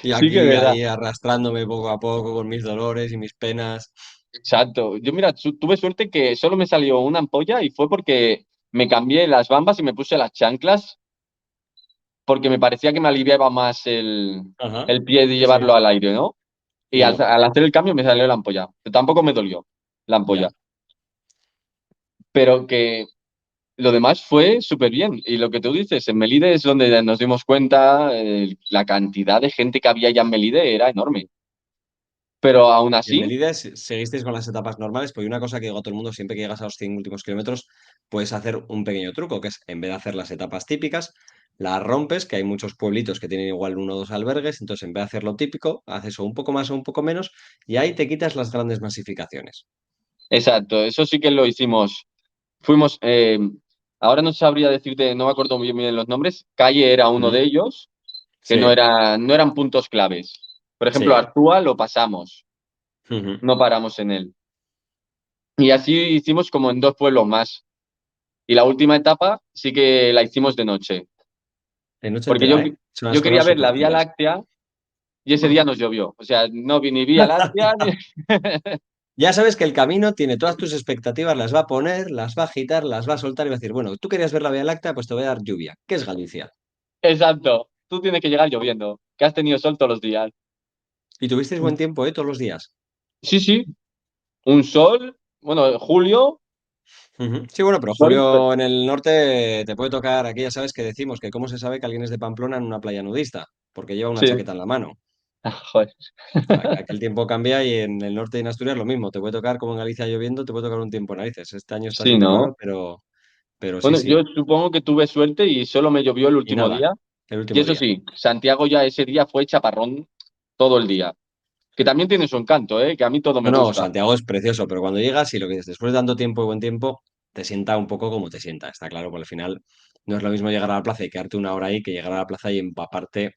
Y sí que es aquí, verdad. ahí arrastrándome poco a poco con mis dolores y mis penas. Exacto. Yo, mira, tuve suerte que solo me salió una ampolla y fue porque me cambié las bambas y me puse las chanclas porque me parecía que me aliviaba más Ajá, el pie de sí, sí. llevarlo al aire, ¿no? Y Y no, al hacer el cambio me salió la ampolla. Pero tampoco me dolió la ampolla. ya. Pero que lo demás fue súper bien. Y lo que tú dices, en Melide es donde nos dimos cuenta, la cantidad de gente que había ya en Melide era enorme. Pero aún Y en así, Melide seguisteis con las etapas normales, porque una cosa que digo a todo el mundo, siempre que llegas a los 100 últimos kilómetros, puedes hacer un pequeño truco, que es en vez de hacer las etapas típicas, las rompes, que hay muchos pueblitos que tienen igual uno o dos albergues, entonces en vez de hacer lo típico, haces o un poco más o un poco menos, y ahí te quitas las grandes masificaciones. exacto, eso sí que lo hicimos. Fuimos, ahora no sabría decirte, no me acuerdo muy bien los nombres. Calle era uno de Ujú. ellos, que Sí, no eran puntos claves. Por ejemplo, sí. Artúa lo pasamos, Ujú. no paramos en él. Y así hicimos como en dos pueblos más. Y la última etapa sí que la hicimos de noche, De noche porque entera, ¿eh? Son unas yo quería cosas ver súper la Vía chulas. Láctea y ese día nos llovió. O sea, no vi ni Vía Láctea ni... Ya sabes que el camino tiene todas tus expectativas, las va a poner, las va a agitar, las va a soltar y va a decir, bueno, tú querías ver la Vía Láctea, pues te voy a dar lluvia. ¿Qué es Galicia? Exacto, tú tienes que llegar lloviendo, que has tenido sol todos los días. Y tuvisteis buen tiempo, ¿eh? Todos los días. Sí, sí, un sol, bueno, julio, Ujú. Sí, bueno, pero sol, Julio en el norte te puede tocar, aquí ya sabes que decimos que cómo se sabe que alguien es de Pamplona en una playa nudista, porque lleva una sí. chaqueta en la mano. Ah, joder. Aquí el tiempo cambia y en el norte de Asturias lo mismo, te puede tocar como en Galicia lloviendo, te puede tocar un tiempo narices. Este año está Sí, siendo raro, ¿no? pero sí, Bueno, sí. yo supongo que tuve suerte y solo me llovió el Y último nada, día. el Y último eso día. sí, Santiago ya ese día fue chaparrón todo el día. Que también tiene su encanto, ¿eh? Que a mí todo me No, no, gusta. Santiago es precioso, pero cuando llegas y lo que dices, después de tanto tiempo y buen tiempo, te sienta un poco como te sienta, está claro, porque al final no es lo mismo llegar a la plaza y quedarte una hora ahí que llegar a la plaza y empaparte.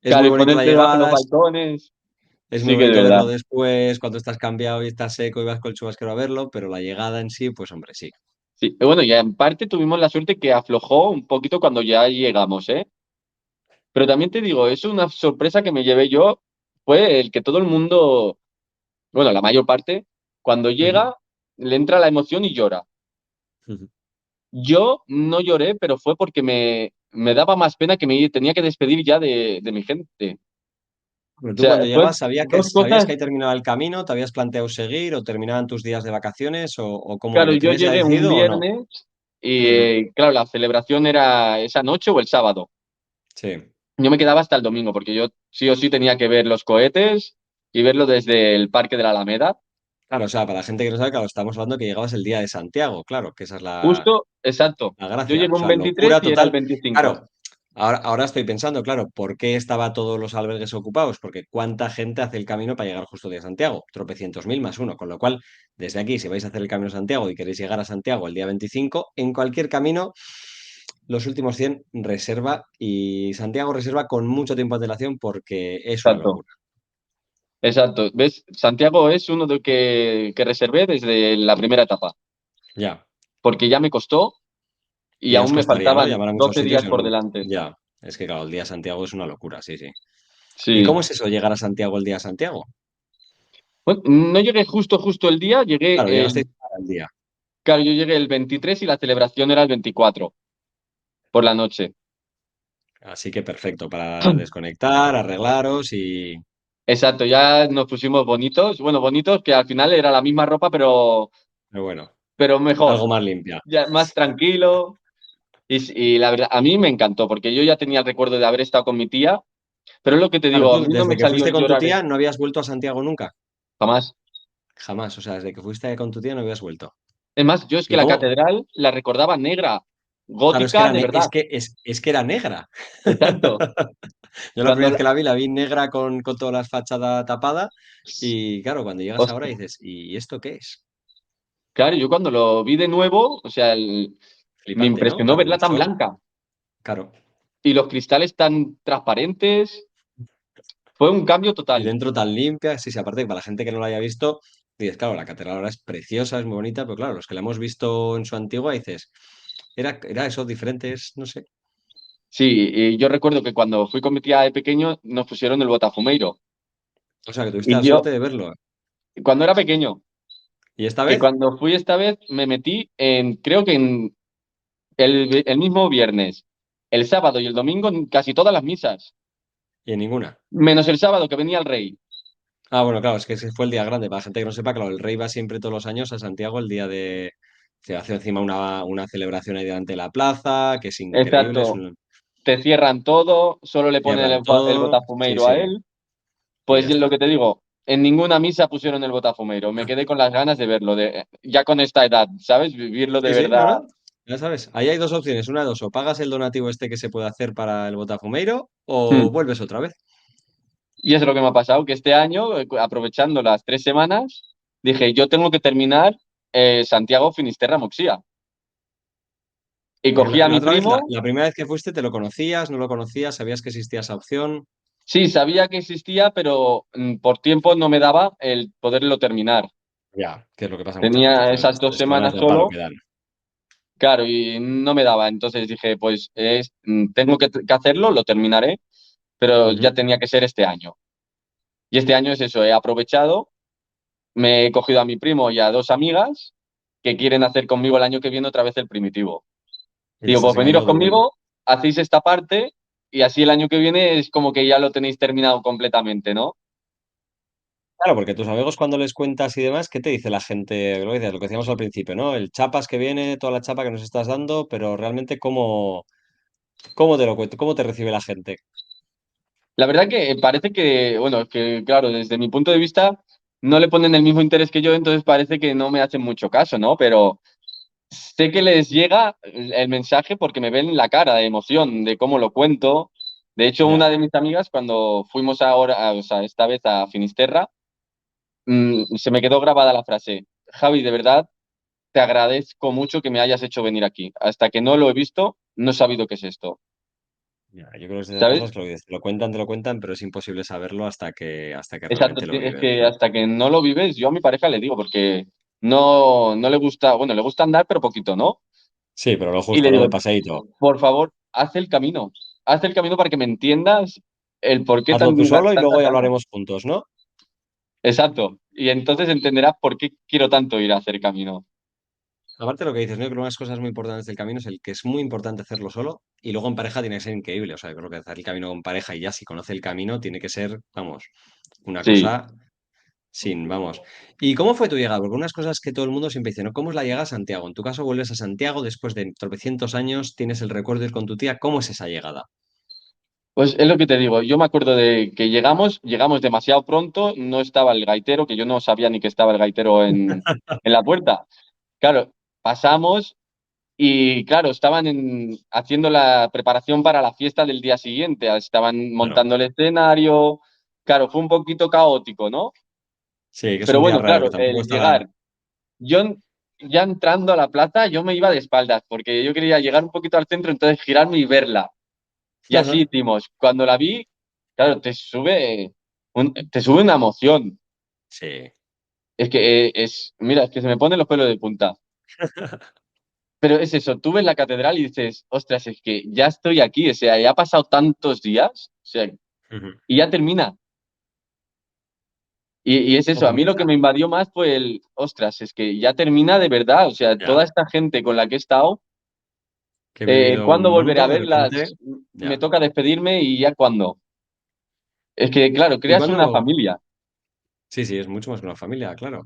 Es Claro, muy y bonito la ponerte debajo de los llegada, balcones. es muy Sí que es bonito verdad. verlo después, cuando estás cambiado y estás seco y vas con el chubasquero a verlo, pero la llegada en sí, pues hombre, sí. Sí, y bueno, ya en parte tuvimos la suerte que aflojó un poquito cuando ya llegamos, ¿eh? Pero también te digo, es una sorpresa que me llevé yo, fue el que todo el mundo, bueno, la mayor parte, cuando Ujú, llega, le entra la emoción y llora. ujú. Yo no lloré, pero fue porque me daba más pena que me tenía que despedir ya de mi gente. Pero O tú sea, cuando fue llegabas dos sabías que cosas. ahí terminaba el camino, te habías planteado seguir o terminaban tus días de vacaciones o cómo Claro, lo yo tenías ya llegué un decidido o no. viernes y, Ujú, claro, la celebración era esa noche o el sábado. sí. Yo me quedaba hasta el domingo porque yo sí o sí tenía que ver los cohetes y verlo desde el Parque de la Alameda. Claro, o sea, para la gente que no sabe, claro, estamos hablando que llegabas el día de Santiago, claro, que esa es Justo, exacto. la Yo gracia. llegué O un sea, 23 locura y era el total. 25. Claro, ahora estoy pensando, claro, ¿por qué estaba todos los albergues ocupados? Porque cuánta gente hace el camino para llegar justo de Santiago, tropecientos mil más uno. Con lo cual, desde aquí, si vais a hacer el camino a Santiago y queréis llegar a Santiago el día 25, en cualquier camino los últimos 100 reserva y Santiago reserva con mucho tiempo de antelación porque es una Exacto, locura. exacto. ¿Ves? Santiago es uno de que reservé desde la primera etapa, Ya. porque ya me costó y Y ya aún os me costaría, ¿no? faltaban Llamar a muchos 12 sitios días y por delante. ya. Es que claro, el día de Santiago es una locura, sí, sí. ¿Y cómo Sí. es eso, llegar a Santiago el día de Santiago? Bueno, no llegué justo el día, llegué Claro, llegasteis al día. claro, yo llegué el 23 y la celebración era el 24 por la noche. Así que perfecto para desconectar, arreglaros y... Exacto, ya nos pusimos bonitos, bueno, bonitos que al final era la misma ropa, Pero bueno, pero algo mejor, más limpia. ya más tranquilo. Y la verdad, a mí me encantó, porque yo ya tenía el recuerdo de haber estado con mi tía, pero es lo que te Claro, digo, a tú mí no desde me que salió fuiste el con tu llorar tía no habías vuelto a Santiago nunca. jamás. Jamás. O sea, desde que fuiste con tu tía no habías vuelto. Es más, yo es que ¿Y la cómo? catedral la recordaba negra, Claro, es que gótica era, de verdad. es que era negra. Exacto. Yo la Cuando primera vez la- que la vi negra con toda la fachada tapada. Y claro, cuando llegas ahora Hostia. dices, ¿y esto qué es? Claro, yo cuando lo vi de nuevo, o sea, me Flipante, ¿no? impresionó Claro, verla el tan sol. blanca Claro. y los cristales tan transparentes. Fue un cambio Y total. dentro tan limpia. Sí, sí, aparte, para la gente que no la haya visto, dices, claro, la catedral ahora es preciosa, es muy bonita, pero claro, los que la hemos visto en su antigua, dices, era eso, diferentes, no sé. Sí, y yo recuerdo que cuando fui con mi tía de pequeño nos pusieron el Botafumeiro. O sea, que tuviste Y la yo, suerte de verlo. cuando era pequeño, ¿Y esta y vez? cuando fui esta vez, me metí creo que en el mismo viernes, el sábado y el domingo, en casi todas las misas, Y en ninguna. menos el sábado que venía el rey. Ah, bueno, claro, es que ese fue el día grande. Para la gente que no sepa, claro, el rey va siempre todos los años a Santiago el día de... Se hace encima una celebración ahí delante de la plaza, que es increíble, Exacto. Te cierran todo, solo le ponen cierran el todo. Sí, Botafumeiro a sí, él. y Pues ya es lo está. que te digo, en ninguna misa pusieron el Botafumeiro. Me quedé con las ganas de verlo, ya con esta edad, ¿sabes? Vivirlo de Sí, sí, no, verdad. no. Ya sabes, ahí hay dos opciones. Una de dos, o pagas el donativo este que se puede hacer para el Botafumeiro o Hmm. vuelves otra vez. Y es lo que me ha pasado, que este año, aprovechando las 3 semanas, dije, yo tengo que terminar Santiago Finisterra Moxía. Y Porque cogí a la mi otra vez, primo, la primera vez que fuiste, ¿te lo conocías? ¿No lo conocías? ¿Sabías que existía esa opción? sí, sabía que existía, pero por tiempo no me daba el poderlo terminar. Ya, que es lo que pasa a mucha gente al Tenía final. esas Las dos 3 semanas semanas da palo que solo, dan. claro, y no me daba. Entonces dije, pues tengo que hacerlo, lo terminaré, pero ya Ujú. tenía que ser este año. Y este año es eso, he aprovechado, me he cogido a mi primo y a dos amigas que quieren hacer conmigo el año que viene otra vez el primitivo. Y Digo, les has pues veniros engañado todo el mundo. conmigo, hacéis esta parte y así el año que viene es como que ya lo tenéis terminado completamente, ¿no? Claro, porque tus amigos cuando les cuentas y demás, ¿qué te dice la gente? Lo que decíamos al principio, ¿no? El chapas que viene, toda la chapa que nos estás dando, pero realmente ¿cómo te lo cuento? ¿Cómo te recibe la gente? La verdad que parece que, bueno, que claro, desde mi punto de vista no le ponen el mismo interés que yo, entonces parece que no me hacen mucho caso, ¿no? Pero sé que les llega el mensaje porque me ven la cara de emoción, de cómo lo cuento. De hecho, una Ya. de mis amigas, cuando fuimos ahora, o sea, esta vez a Finisterra, se me quedó grabada la frase, Javi, de verdad, te agradezco mucho que me hayas hecho venir aquí. Hasta que no lo he visto, no he sabido qué es esto. Ya, yo creo que es de esas ¿Sabes? cosas que lo que dices, te lo cuentan, pero es imposible saberlo hasta que Exacto, realmente lo es vives, que ¿no? hasta que no lo vives, yo a mi pareja le digo, porque no le gusta, bueno, le gusta andar, pero poquito, ¿no? Sí, pero lo Y justo, le ¿no? digo, De paseíto. por favor, haz el camino para que me entiendas el por qué Hazlo tú solo y luego tantas ya lo ganas. haremos juntos, ¿no? Exacto, y entonces entenderás por qué quiero tanto ir a hacer camino. Aparte de lo que dices, ¿no? Yo creo que una de las cosas muy importantes del camino es el que es muy importante hacerlo solo y luego en pareja tiene que ser increíble. O sea, yo creo que hacer el camino con pareja y ya si conoce el camino tiene que ser, vamos, una Sí, cosa sin, vamos. ¿Y cómo fue tu llegada? Porque unas cosas que todo el mundo siempre dice, ¿no? ¿Cómo es la llegada a Santiago? En tu caso vuelves a Santiago después de tropecientos años, tienes el recuerdo de ir con tu tía. ¿Cómo es esa llegada? pues es lo que te digo, yo me acuerdo de que llegamos demasiado pronto, no estaba el gaitero, que yo no sabía ni que estaba el gaitero en la puerta. Claro, pasamos. Y claro, estaban haciendo la preparación para la fiesta del día siguiente, estaban Claro. montando el escenario. Claro, fue un poquito caótico, ¿no? Sí, que es Pero un día bueno, raro, que claro, tampoco el está. llegar. Yo ya entrando a la plaza, yo me iba de espaldas, porque yo quería llegar un poquito al centro, entonces girarme y verla. Y así hicimos. Cuando la vi, claro, te sube una emoción. Sí. Es que mira, es que se me ponen los pelos de punta. Pero es eso, tú ves la catedral y dices, ostras, es que ya estoy aquí, o sea, ya ha pasado tantos días, o sea, Ujú. y ya termina. Y es Jo, eso, pues a a mí mí lo que me invadió más fue ostras, es que ya termina de verdad, o sea, toda ya, esta gente con la que he estado, que he vivido ¿cuándo un volveré a mundo, de repente, verlas? Me ya. toca despedirme y ya cuándo. Es que, claro, ¿Y creas una cuándo? familia. Sí, sí, es mucho más que una familia, claro.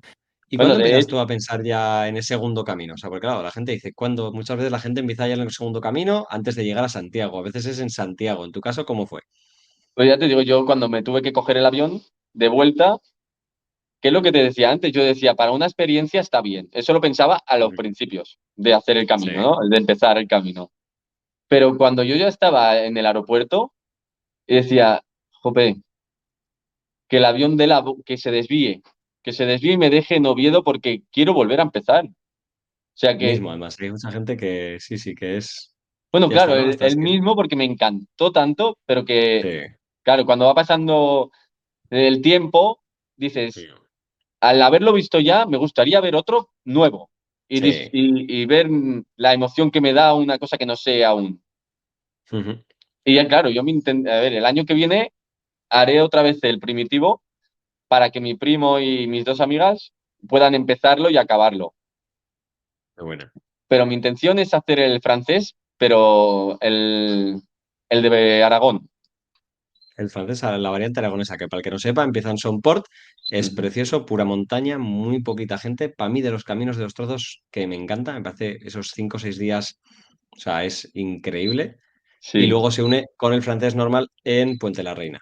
¿Y Bueno, cuándo de empiezas hecho, tú a pensar ya en el segundo camino? O sea, porque claro, la gente dice, ¿cuándo? Muchas veces la gente empieza ya en el segundo camino antes de llegar a Santiago. A veces es en Santiago. ¿En tu caso cómo fue? pues ya te digo, yo cuando me tuve que coger el avión de vuelta, ¿qué es lo que te decía antes? Yo decía, para una experiencia está bien. Eso lo pensaba a los Ujú. principios de hacer el Sí, camino, ¿no? De empezar el camino. Pero cuando yo ya estaba en el aeropuerto, y decía, jope, que el avión que se desvíe y me deje en Oviedo porque quiero volver a empezar. O sea lo que, mismo, además. Hay mucha gente que sí, sí, que es. bueno, Ya está, claro, ¿no? el mismo porque me encantó tanto, pero Sí. que, claro, cuando va pasando el tiempo, dices, Mm. al haberlo visto ya, me gustaría ver otro nuevo Sí. y ver la emoción que me da una cosa que no sé aún. Ujú. Y ya, claro, a ver, el año que viene haré otra vez el primitivo para que mi primo y mis dos amigas puedan empezarlo y acabarlo. Qué buena. Pero mi intención es hacer el francés, pero el de Aragón. El francés, la variante aragonesa, que para el que no sepa, empieza en Somport, es Ujú. precioso, pura montaña, muy poquita gente. Para mí, de los caminos de los trozos que me encanta, me parece esos 5 o 6 días, o sea, es increíble. Y Sí, luego se une con el francés normal en Puente la Reina,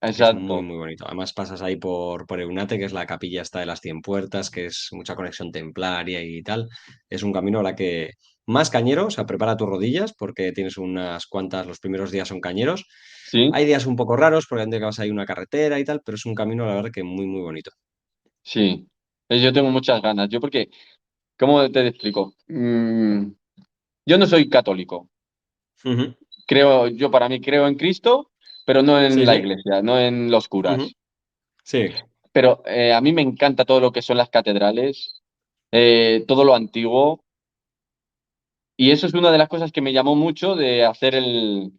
que es muy, exacto. muy bonito. Además, pasas ahí por Eunate, que es la capilla esta de las 100 puertas, que es mucha conexión templaria y tal. Es un camino a la que más cañero, o sea, prepara tus rodillas, porque tienes unas cuantas, los primeros días son cañeros. Sí, Hay días un poco raros porque antes que vas ahí una carretera y tal, pero es un camino, la verdad, que muy, muy bonito. sí. Yo tengo muchas ganas. Yo porque, ¿cómo te explico? Yo no soy católico. Ujú. Yo para mí creo en Cristo, pero no en Sí, la sí. iglesia, no en los Ujú. curas. Sí. Pero a mí me encanta todo lo que son las catedrales, todo lo antiguo, y eso es una de las cosas que me llamó mucho de hacer el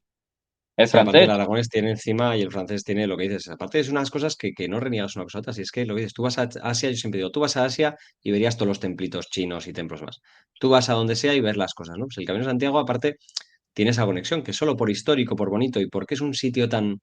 Sí, aparte el francés. aragonés tiene encima y el francés tiene lo que dices. Aparte es unas cosas que no reniegas una cosa a otra. Si es que lo que dices, tú vas a Asia, yo siempre digo, tú vas a Asia y verías todos los templitos chinos y templos más. Tú vas a donde sea y ver las cosas, ¿no? Pues el Camino de Santiago, aparte, tiene esa conexión, que solo por histórico, por bonito y porque es un sitio tan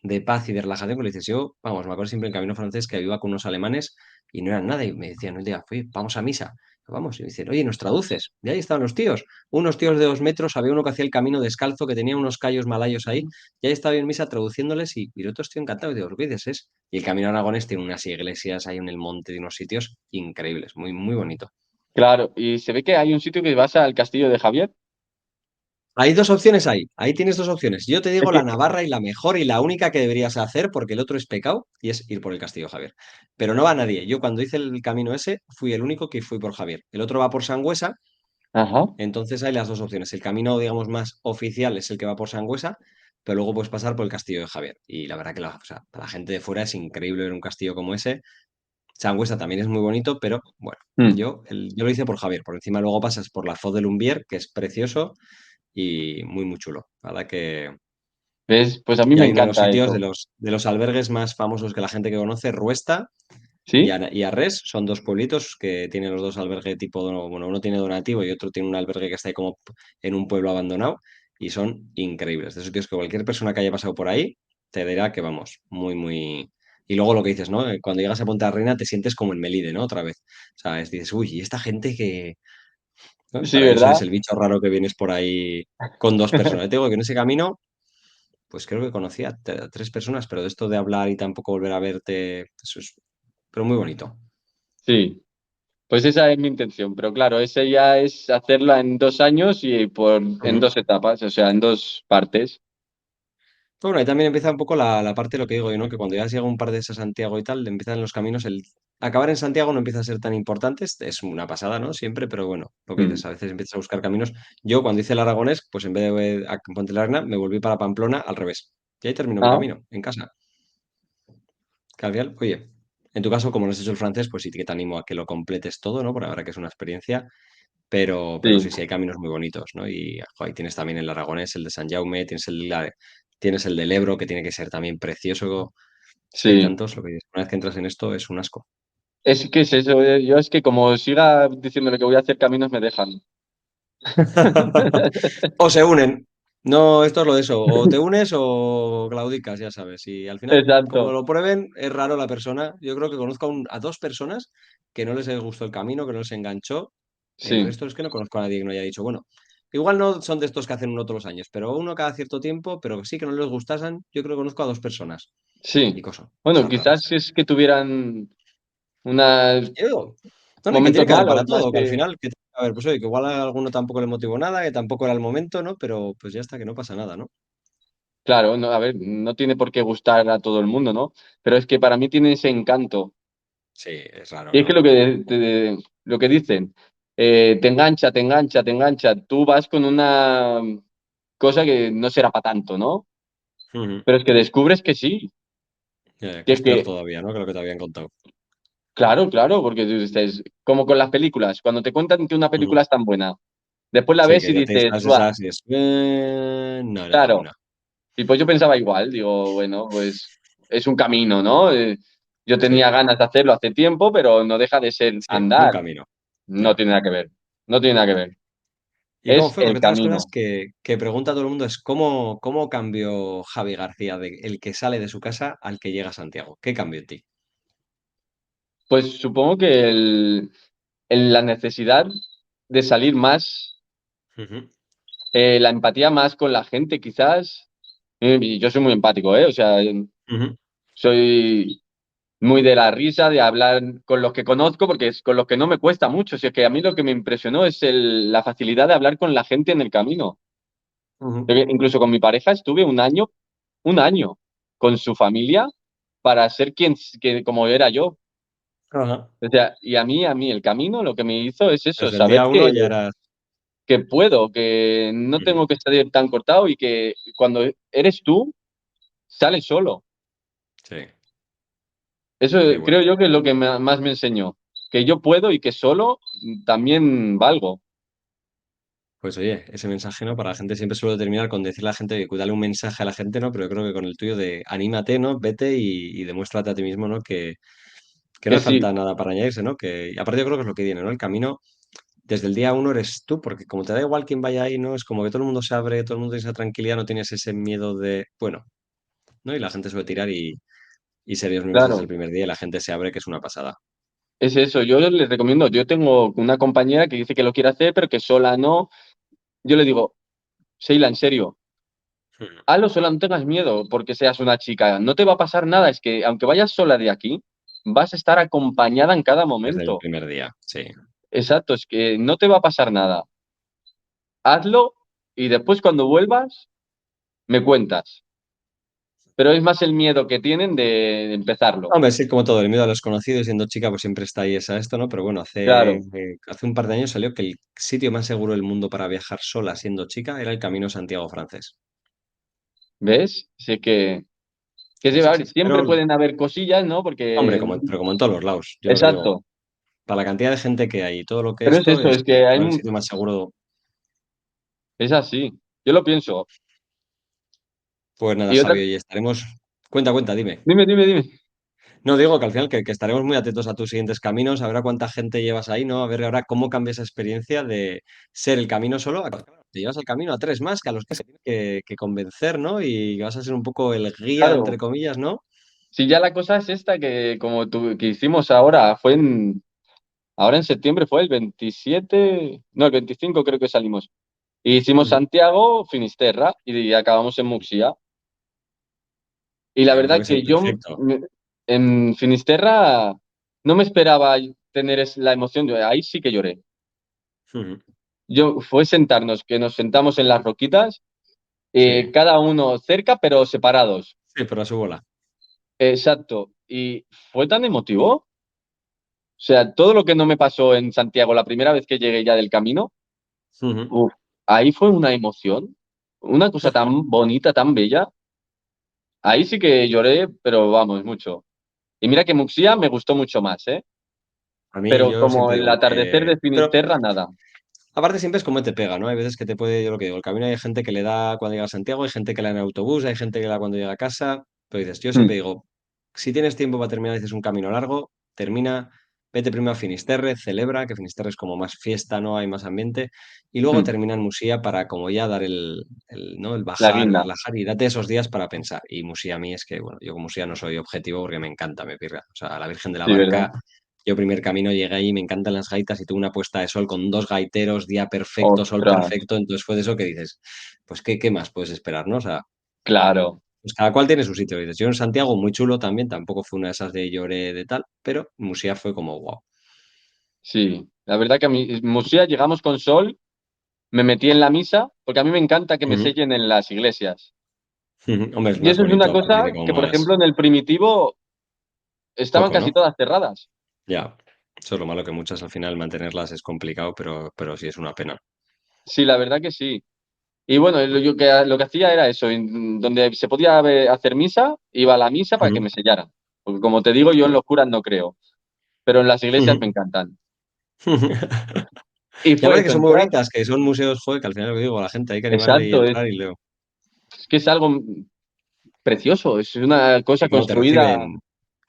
de paz y de relajación que le dices, yo, vamos, me acuerdo siempre en Camino Francés que iba con unos alemanes y no eran nada y me decían un día, oye, vamos a misa. Vamos, y me dicen, oye, ¿nos traduces? Y ahí estaban los tíos, unos tíos de 2 metros, había uno que hacía el camino descalzo, que tenía unos callos malayos ahí, y ahí estaba yo en misa traduciéndoles y el otro estoy encantado, y digo, ¿qué dices es? Y el camino aragonés tiene unas iglesias ahí en el monte de unos sitios increíbles, muy, muy bonito. Claro, y se ve que hay un sitio que vas al castillo de Javier. Hay dos opciones ahí tienes dos opciones. Yo te Es digo la que, Navarra y la mejor y la única que deberías hacer porque el otro es pecado y es ir por el Castillo Javier. Pero no va nadie. Yo cuando hice el camino ese fui el único que fui por Javier. El otro va por Sangüesa, ajá, entonces hay las dos opciones. El camino, digamos, más oficial es el que va por Sangüesa, pero luego puedes pasar por el Castillo de Javier. Y la verdad que o sea, para la gente de fuera es increíble ver un castillo como ese. Sangüesa también es muy bonito, pero bueno, mm, yo lo hice por Javier. Por encima luego pasas por la Foz de Lumbier, que es precioso y muy, muy chulo. La verdad que... ¿ves? Pues a mí Y me hay uno de los encanta sitios eso. de los albergues más famosos que la gente que conoce, Ruesta y, ¿Sí? y Arres, son dos pueblitos que tienen los dos albergues tipo, bueno, uno tiene donativo y otro tiene un albergue que está ahí como en un pueblo abandonado y son increíbles. De esos sitios que cualquier persona que haya pasado por ahí te dirá que vamos, muy, muy... Y luego lo que dices, ¿no? Cuando llegas a Ponte la Reina te sientes como en Melide, ¿no? Otra vez. O sea, dices, uy, ¿y esta gente que... ¿no? Sí, Para ellos eres ¿verdad? el bicho raro que vienes por ahí con dos personas. Te digo que en ese camino pues creo que conocía a 3 personas, pero de esto de hablar y tampoco volver a verte, eso es, pero muy bonito. Sí, pues esa es mi intención, pero claro, ese ya es hacerla en 2 años y en Ujú. dos etapas, o sea, en dos partes. Bueno, ahí también empieza un poco la parte de lo que digo yo, ¿no? Que cuando ya llega un par de veces a Santiago y tal, empiezan los caminos, el acabar en Santiago no empieza a ser tan importante, es una pasada, ¿no? Siempre, pero bueno, lo que Mm. dices, a veces empiezas a buscar caminos. Yo cuando hice el Aragonés, pues en vez de a Ponte la Arena, me volví para Pamplona al revés. Y ahí terminó mi Ah, camino, en casa. Que al final, oye, en tu caso, como no has hecho el francés, pues sí que te animo a que lo completes todo, ¿no? Por ahora que es una experiencia. Pero sí, sí, sí hay caminos muy bonitos, ¿no? Y jo, ahí tienes también el Aragonés, el de San Jaume, tienes el del Ebro, que tiene que ser también precioso. Es que hay sí. tantos, lo que dices, una vez que entras en esto es un asco. Es que es eso, yo es que como siga diciéndole que voy a hacer caminos, me dejan. O se unen. No, esto es lo de eso. O te unes o claudicas, ya sabes. Y al final, como Exacto, lo prueben, es raro la persona. Yo creo que conozco a dos personas que no les gustó el camino, que no les enganchó. El sí, resto es que no conozco a nadie que no haya dicho, bueno, igual no son de estos que hacen uno todos los años, pero uno cada cierto tiempo, pero sí que no les gustasen. Yo creo que conozco a dos personas. Y sí. Bueno, cosas quizás raras. si es que tuvieran unos Yo digo, no, no, y que tiene momentos que haber para malos, más todo, que al que... final, a ver, pues oye, que igual a alguno tampoco le motivó nada, que tampoco era el momento, ¿no? Pero pues ya está, que no pasa nada, ¿no? Claro, no, a ver, no tiene por qué gustar a todo el mundo, ¿no? Pero es que para mí tiene ese encanto. Sí, es raro, Y es que ¿no? lo que dicen, te engancha, te engancha, te engancha. Tú vas con una cosa que no será para tanto, ¿no? Ujú. Pero es que descubres que sí, Que que es peor que todavía, ¿no? Que lo que te habían contado. claro, claro, porque tú dices, como con las películas, cuando te cuentan que una Ujú. película es tan buena, después la Sí, ves que y ya te dices, estás ¡buah! esas y es. No era tan Claro. buena. Y pues yo pensaba igual, digo, bueno, pues es un camino, ¿no? Yo Sí, tenía ganas de hacerlo hace tiempo, pero no deja de ser sí, un andar. camino. No Ya. tiene nada que ver. No tiene nada que ver. ¿Y cómo Es fue? Porque el otra de las cosas camino. que pregunta todo el mundo es cómo cambió Javi García de el que sale de su casa al que llega a Santiago. ¿Qué cambió en ti? Pues supongo que la necesidad de salir más, Ujú, la empatía más con la gente, quizás. Y yo soy muy empático, ¿eh? O sea, ujú, soy muy de la risa, de hablar con los que conozco, porque es con los que no me cuesta mucho. Si es que a mí lo que me impresionó es la facilidad de hablar con la gente en el camino. ujú. Incluso con mi pareja estuve un año con su familia para ser como era yo. Ajá. O sea, y a mí el camino lo que me hizo es eso, Desde el saber día uno ya eras. que puedo, que no Ujú. tengo que estar tan cortado y que cuando eres tú, sales solo. Sí, Eso qué bueno. creo yo que es lo que más me enseñó, que yo puedo y que solo también valgo. Pues oye, ese mensaje, ¿no? Para la gente siempre suelo terminar con decirle a la gente que dale un mensaje a la gente, ¿no? Pero yo creo que con el tuyo de anímate, ¿no? Vete y demuéstrate a ti mismo, ¿no? Que no Que hace sí, falta nada para añadirse, ¿no? Que y aparte yo creo que es lo que tiene, ¿no? El camino, desde el día uno eres tú, porque como te da igual quién vaya ahí, ¿no? Es como que todo el mundo se abre, todo el mundo tiene esa tranquilidad, no tienes ese miedo de, bueno, ¿no? Y la gente suele tirar y ser ellos mismos desde el claro, primer día y la gente se abre, que es una pasada. es eso. Yo les recomiendo, yo tengo una compañera que dice que lo quiere hacer, pero que sola no. Yo le digo, Sheila, en serio, Ujú. hazlo sola, no tengas miedo porque seas una chica. No te va a pasar nada. Es que aunque vayas sola de aquí, vas a estar acompañada en cada Desde el momento. primer día, sí. Exacto, es que no te va a pasar nada. Hazlo y después cuando vuelvas, me cuentas. Pero es más el miedo que tienen de empezarlo. Hombre, sí, como todo, el miedo a lo desconocido y siendo chica, pues siempre está ahí esa esto, ¿no? Pero bueno, Claro, hace un par de años salió que el sitio más seguro del mundo para viajar sola siendo chica era el Camino Santiago francés. ¿ves? Así que sí, Sí, a sí, ver, sí. siempre Pero, pueden haber cosillas, ¿no? hombre, Porque, pero como en todos los lados, yo lo que digo, exacto. para la cantidad de gente que hay y todo lo que Pero es esto, eso, es es que que igual el sitio más seguro, es así. Yo lo pienso. pues nada, Y Javi, otra, oye, estaremos. Cuenta, cuenta, dime. dime, dime, dime. No digo que al final que estaremos muy atentos a tus siguientes caminos, a ver a cuánta gente llevas ahí, ¿no? A ver ahora cómo cambia esa experiencia de ser el camino solo a que te llevas el camino a tres más que a los que se tienen que convencer, ¿no? Y vas a ser un poco el guía, entre Claro, comillas, ¿no? si ya la cosa es esta que como que hicimos ahora, ahora en septiembre fue el 27, no, el 25 creo que salimos. Y hicimos Ujú. Santiago, Finisterra y acabamos en Muxía. Y la Yo creo verdad que es el que yo perfecto. en Finisterra no me esperaba tener la emoción, ahí sí que lloré. Ujú. Fue sentarnos, que nos sentamos en las roquitas Sí, cada uno cerca, pero separados. sí, pero a su bola. Exacto. Y fue tan emotivo. O sea, todo lo que no me pasó en Santiago la primera vez que llegué ya del camino, Ujú. uf, ahí fue una emoción, una cosa tan bonita, tan bella. Ahí sí que lloré, pero vamos, mucho. Y mira que Muxía me gustó mucho más, ¿eh? A mí Pero yo como siempre el digo atardecer que... de Pero Finisterra, nada. aparte siempre es como te pega, ¿no? Hay veces que te puede, yo lo que digo, el camino hay gente que le da cuando llega a Santiago, hay gente que le da en autobús, hay gente que le da cuando llega a casa, pero dices, yo Mm, siempre digo, si tienes tiempo para terminar, dices un camino largo, termina, vete primero a Finisterre, celebra, que Finisterre es como más fiesta, ¿no? Hay más ambiente, y luego mm, termina en Musía para como ya dar ¿no? El la bajar, el guinda, relajar y date esos días para pensar. Y Musía a mí es que, bueno, yo con Musía no soy objetivo porque me encanta, me pirra. O sea, la Virgen de la sí, ¿verdad? Barca yo primer camino llegué ahí, me encantan las gaitas y tuve una puesta de sol con dos gaiteros, día perfecto, sol Ostras, perfecto, entonces fue de eso que dices, pues qué más puedes esperar, ¿no? O sea, claro, pues cada cual tiene su sitio, dices. Yo en Santiago muy chulo también, tampoco fue una de esas de lloré de tal, pero Musía fue como wow. sí. La verdad que a mí, Muxía llegamos con sol, me metí en la misa, porque a mí me encanta que me Ujú, sellen en las iglesias. ujú. Hombre, es Y más eso es una bonito, aparte cosa tiene como que, por ejemplo, más en el Primitivo estaban foco, casi ¿no? todas cerradas. Ya, eso es lo malo que muchas al final mantenerlas es complicado, pero sí es una pena. Sí, la verdad que sí. Y bueno, lo que hacía era eso, donde se podía hacer misa, iba a la misa para que Ujú. me sellaran. Porque como te digo, yo en Claro. los curas no creo, pero en las iglesias me Ujú. encantan. Y Y fue aparte que eso, son muy entrar, bonitas, que son museos, joder, que al final lo que digo, a la gente hay que animarle y exacto, entrar y leo. es que es algo precioso, es una cosa Y cómo te construida. reciben.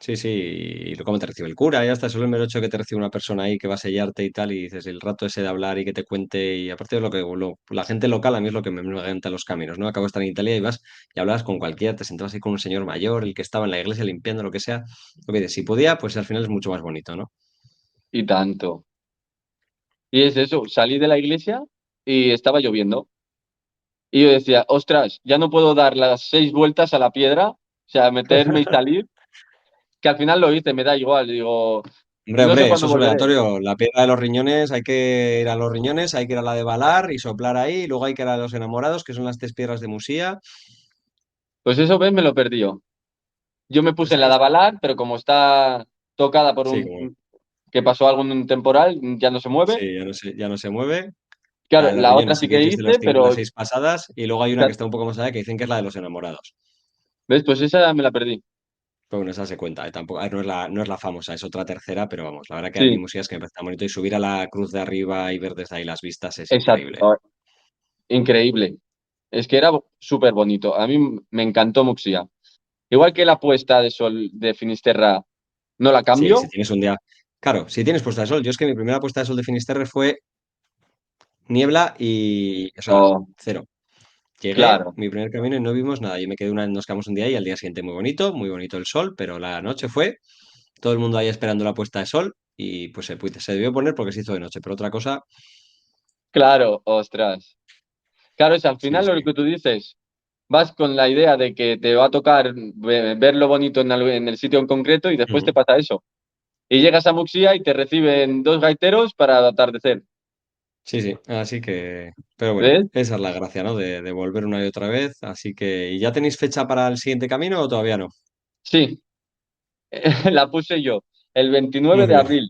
Sí, sí, y cómo te recibe el cura, ya está, solo el mero hecho que te recibe una persona ahí que va a sellarte y tal, y dices, el rato ese de hablar y que te cuente, y aparte de lo que la gente local, a mí es lo que me encanta los caminos, ¿no? Acabo de estar en Italia y vas y hablabas con cualquiera, te sentabas ahí con un señor mayor, el que estaba en la iglesia limpiando, lo que sea, lo que dices, si podía, pues al final es mucho más bonito, ¿no? Y tanto. Y es eso, salí de la iglesia y estaba lloviendo. Y yo decía, ostras, ya no puedo dar las 6 vueltas a la piedra, o sea, meterme y salir, que al final lo hice, me da igual, digo, Hombre, no sé hombre, eso cuándo es volveré. obligatorio. La piedra de los riñones, hay que ir a los riñones, hay que ir a la de Valar y soplar ahí, y luego hay que ir a los enamorados, que son las tres piedras de Musía. Pues eso, ves, me lo perdió. Yo me puse Pues en la ahí de está. Avalar, pero como está tocada por Sí, como, que pasó algún temporal, ya no se mueve. sí, ya no se mueve. La Claro, de los la otra riñones sí sí que que dijiste hice, las pero, seis pasadas y luego hay una que está un poco más allá que dicen que es la de los enamorados. ¿ves? Pues esa me la perdí. Pero bueno, esa se cuenta, tampoco, no es la famosa, es otra tercera, pero vamos, la verdad que a mí Sí, Musías que me parece tan bonito y subir a la cruz de arriba y ver desde ahí las vistas es exacto. increíble. Increíble. Es que era súper bonito. A mí me encantó Muxía. Igual que la puesta de sol de Finisterra no la Sí, si cambio. tienes un día. Claro, si tienes puesta de sol, yo es que mi primera puesta de sol de Finisterre fue niebla y. O sea, Oh, cero. Llegué, claro, mi primer camino y no vimos nada. Yo me quedé nos quedamos un día y al día siguiente muy bonito el sol, pero la noche fue todo el mundo ahí esperando la puesta de sol y pues se debió poner porque se hizo de noche, pero otra cosa, claro, ostras. Claro, es al sí, final lo sí. que tú dices. Vas con la idea de que te va a tocar ver lo bonito en el sitio en concreto y después te Ujú. pasa eso. Y llegas a Muxía y te reciben dos gaiteros para atardecer. Sí, sí, así que, pero bueno, ¿Ves? esa es la gracia, ¿no? De volver una y otra vez, así que, ¿y ya tenéis fecha para el siguiente camino o todavía no? Sí, la puse yo, el 29 Muy de bien. abril.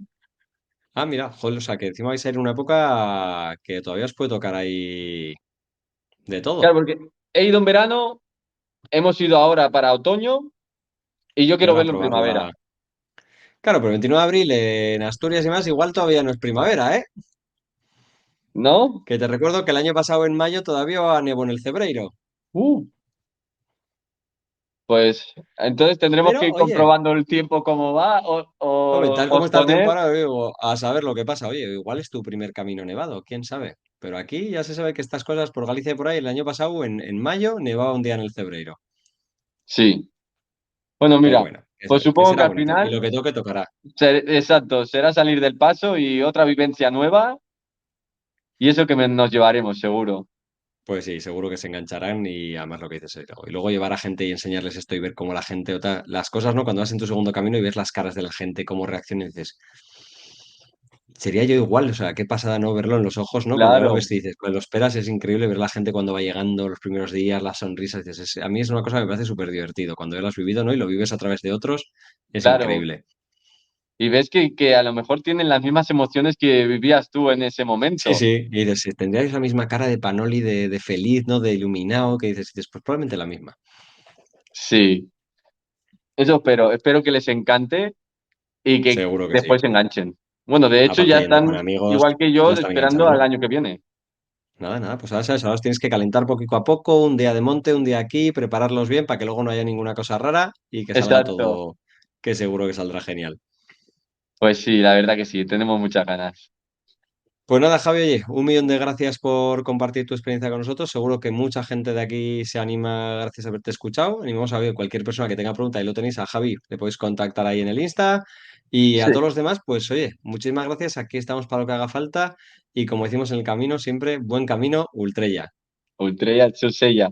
Ah, mira, joder, o sea, que encima vais a ir en una época que todavía os puede tocar ahí de Claro, todo. porque he ido en verano, hemos ido ahora para otoño y yo Y quiero ahora verlo en primavera, probarla. Claro, pero el 29 de abril en Asturias y más, igual todavía no es primavera, ¿eh? ¿no? Que te recuerdo que el año pasado en mayo todavía nevó en el Cebreiro. Uh, pues entonces tendremos que Pero, ir oye, comprobando el tiempo cómo va hombre, o tal como está el tiempo posponer. ahora, digo, a saber lo que pasa. Oye, igual es tu primer camino nevado, quién sabe. Pero aquí ya se sabe que estas cosas por Galicia y por ahí, el año pasado en mayo nevaba un día en el Cebreiro. Sí. Bueno, Pero mira, bueno, pues que supongo que será al bonito. Y final, lo que toque tocará. exacto, será salir del paso y otra vivencia nueva y eso que nos llevaremos, seguro. Pues sí, seguro que se engancharán y además lo que dices. Y luego llevar a gente y enseñarles esto y ver cómo la gente, las cosas, ¿no? Cuando vas en tu segundo camino y ves las caras de la gente, cómo reacciona y dices, sería yo igual, o sea, qué pasada no verlo en los ojos, ¿no? Cuando ya lo Claro, ves y dices, cuando lo esperas es increíble ver la gente cuando va llegando los primeros días, las sonrisas, dices, a mí es una cosa que me parece súper divertido, cuando ya lo has vivido, ¿no? Y lo vives a través de otros, es claro. increíble. Y ves que a lo mejor tienen las mismas emociones que vivías tú en ese Sí, momento. sí, y dices, tendríais la misma cara de Panoli, de feliz, ¿no? De iluminado, que dices, pues probablemente la misma. Sí, eso espero. Espero que les encante y que Seguro que sí. después se enganchen. Bueno, de hecho ya Aparte, yendo con están amigos, igual que lo yo están esperando al enganchando. año que viene. Nada, nada, pues ahora sabes, ahora os tienes que calentar poquito a poco, un día de monte, un día aquí, prepararlos bien para que luego no haya ninguna cosa rara y que salga Exacto. todo, que seguro que saldrá genial. Pues sí, la verdad que sí, tenemos muchas ganas. Pues nada, Javi, oye, un millón de gracias por compartir tu experiencia con nosotros. Seguro que mucha gente de aquí se anima gracias a haberte escuchado. Animamos a ver cualquier persona que tenga pregunta y lo tenéis a Javi, le podéis contactar ahí en el Insta. Y a Sí. todos los demás, pues oye, muchísimas gracias. Aquí estamos para lo que haga falta. Y como decimos en el camino, siempre buen camino, Ultrella. Ultrella Chusella.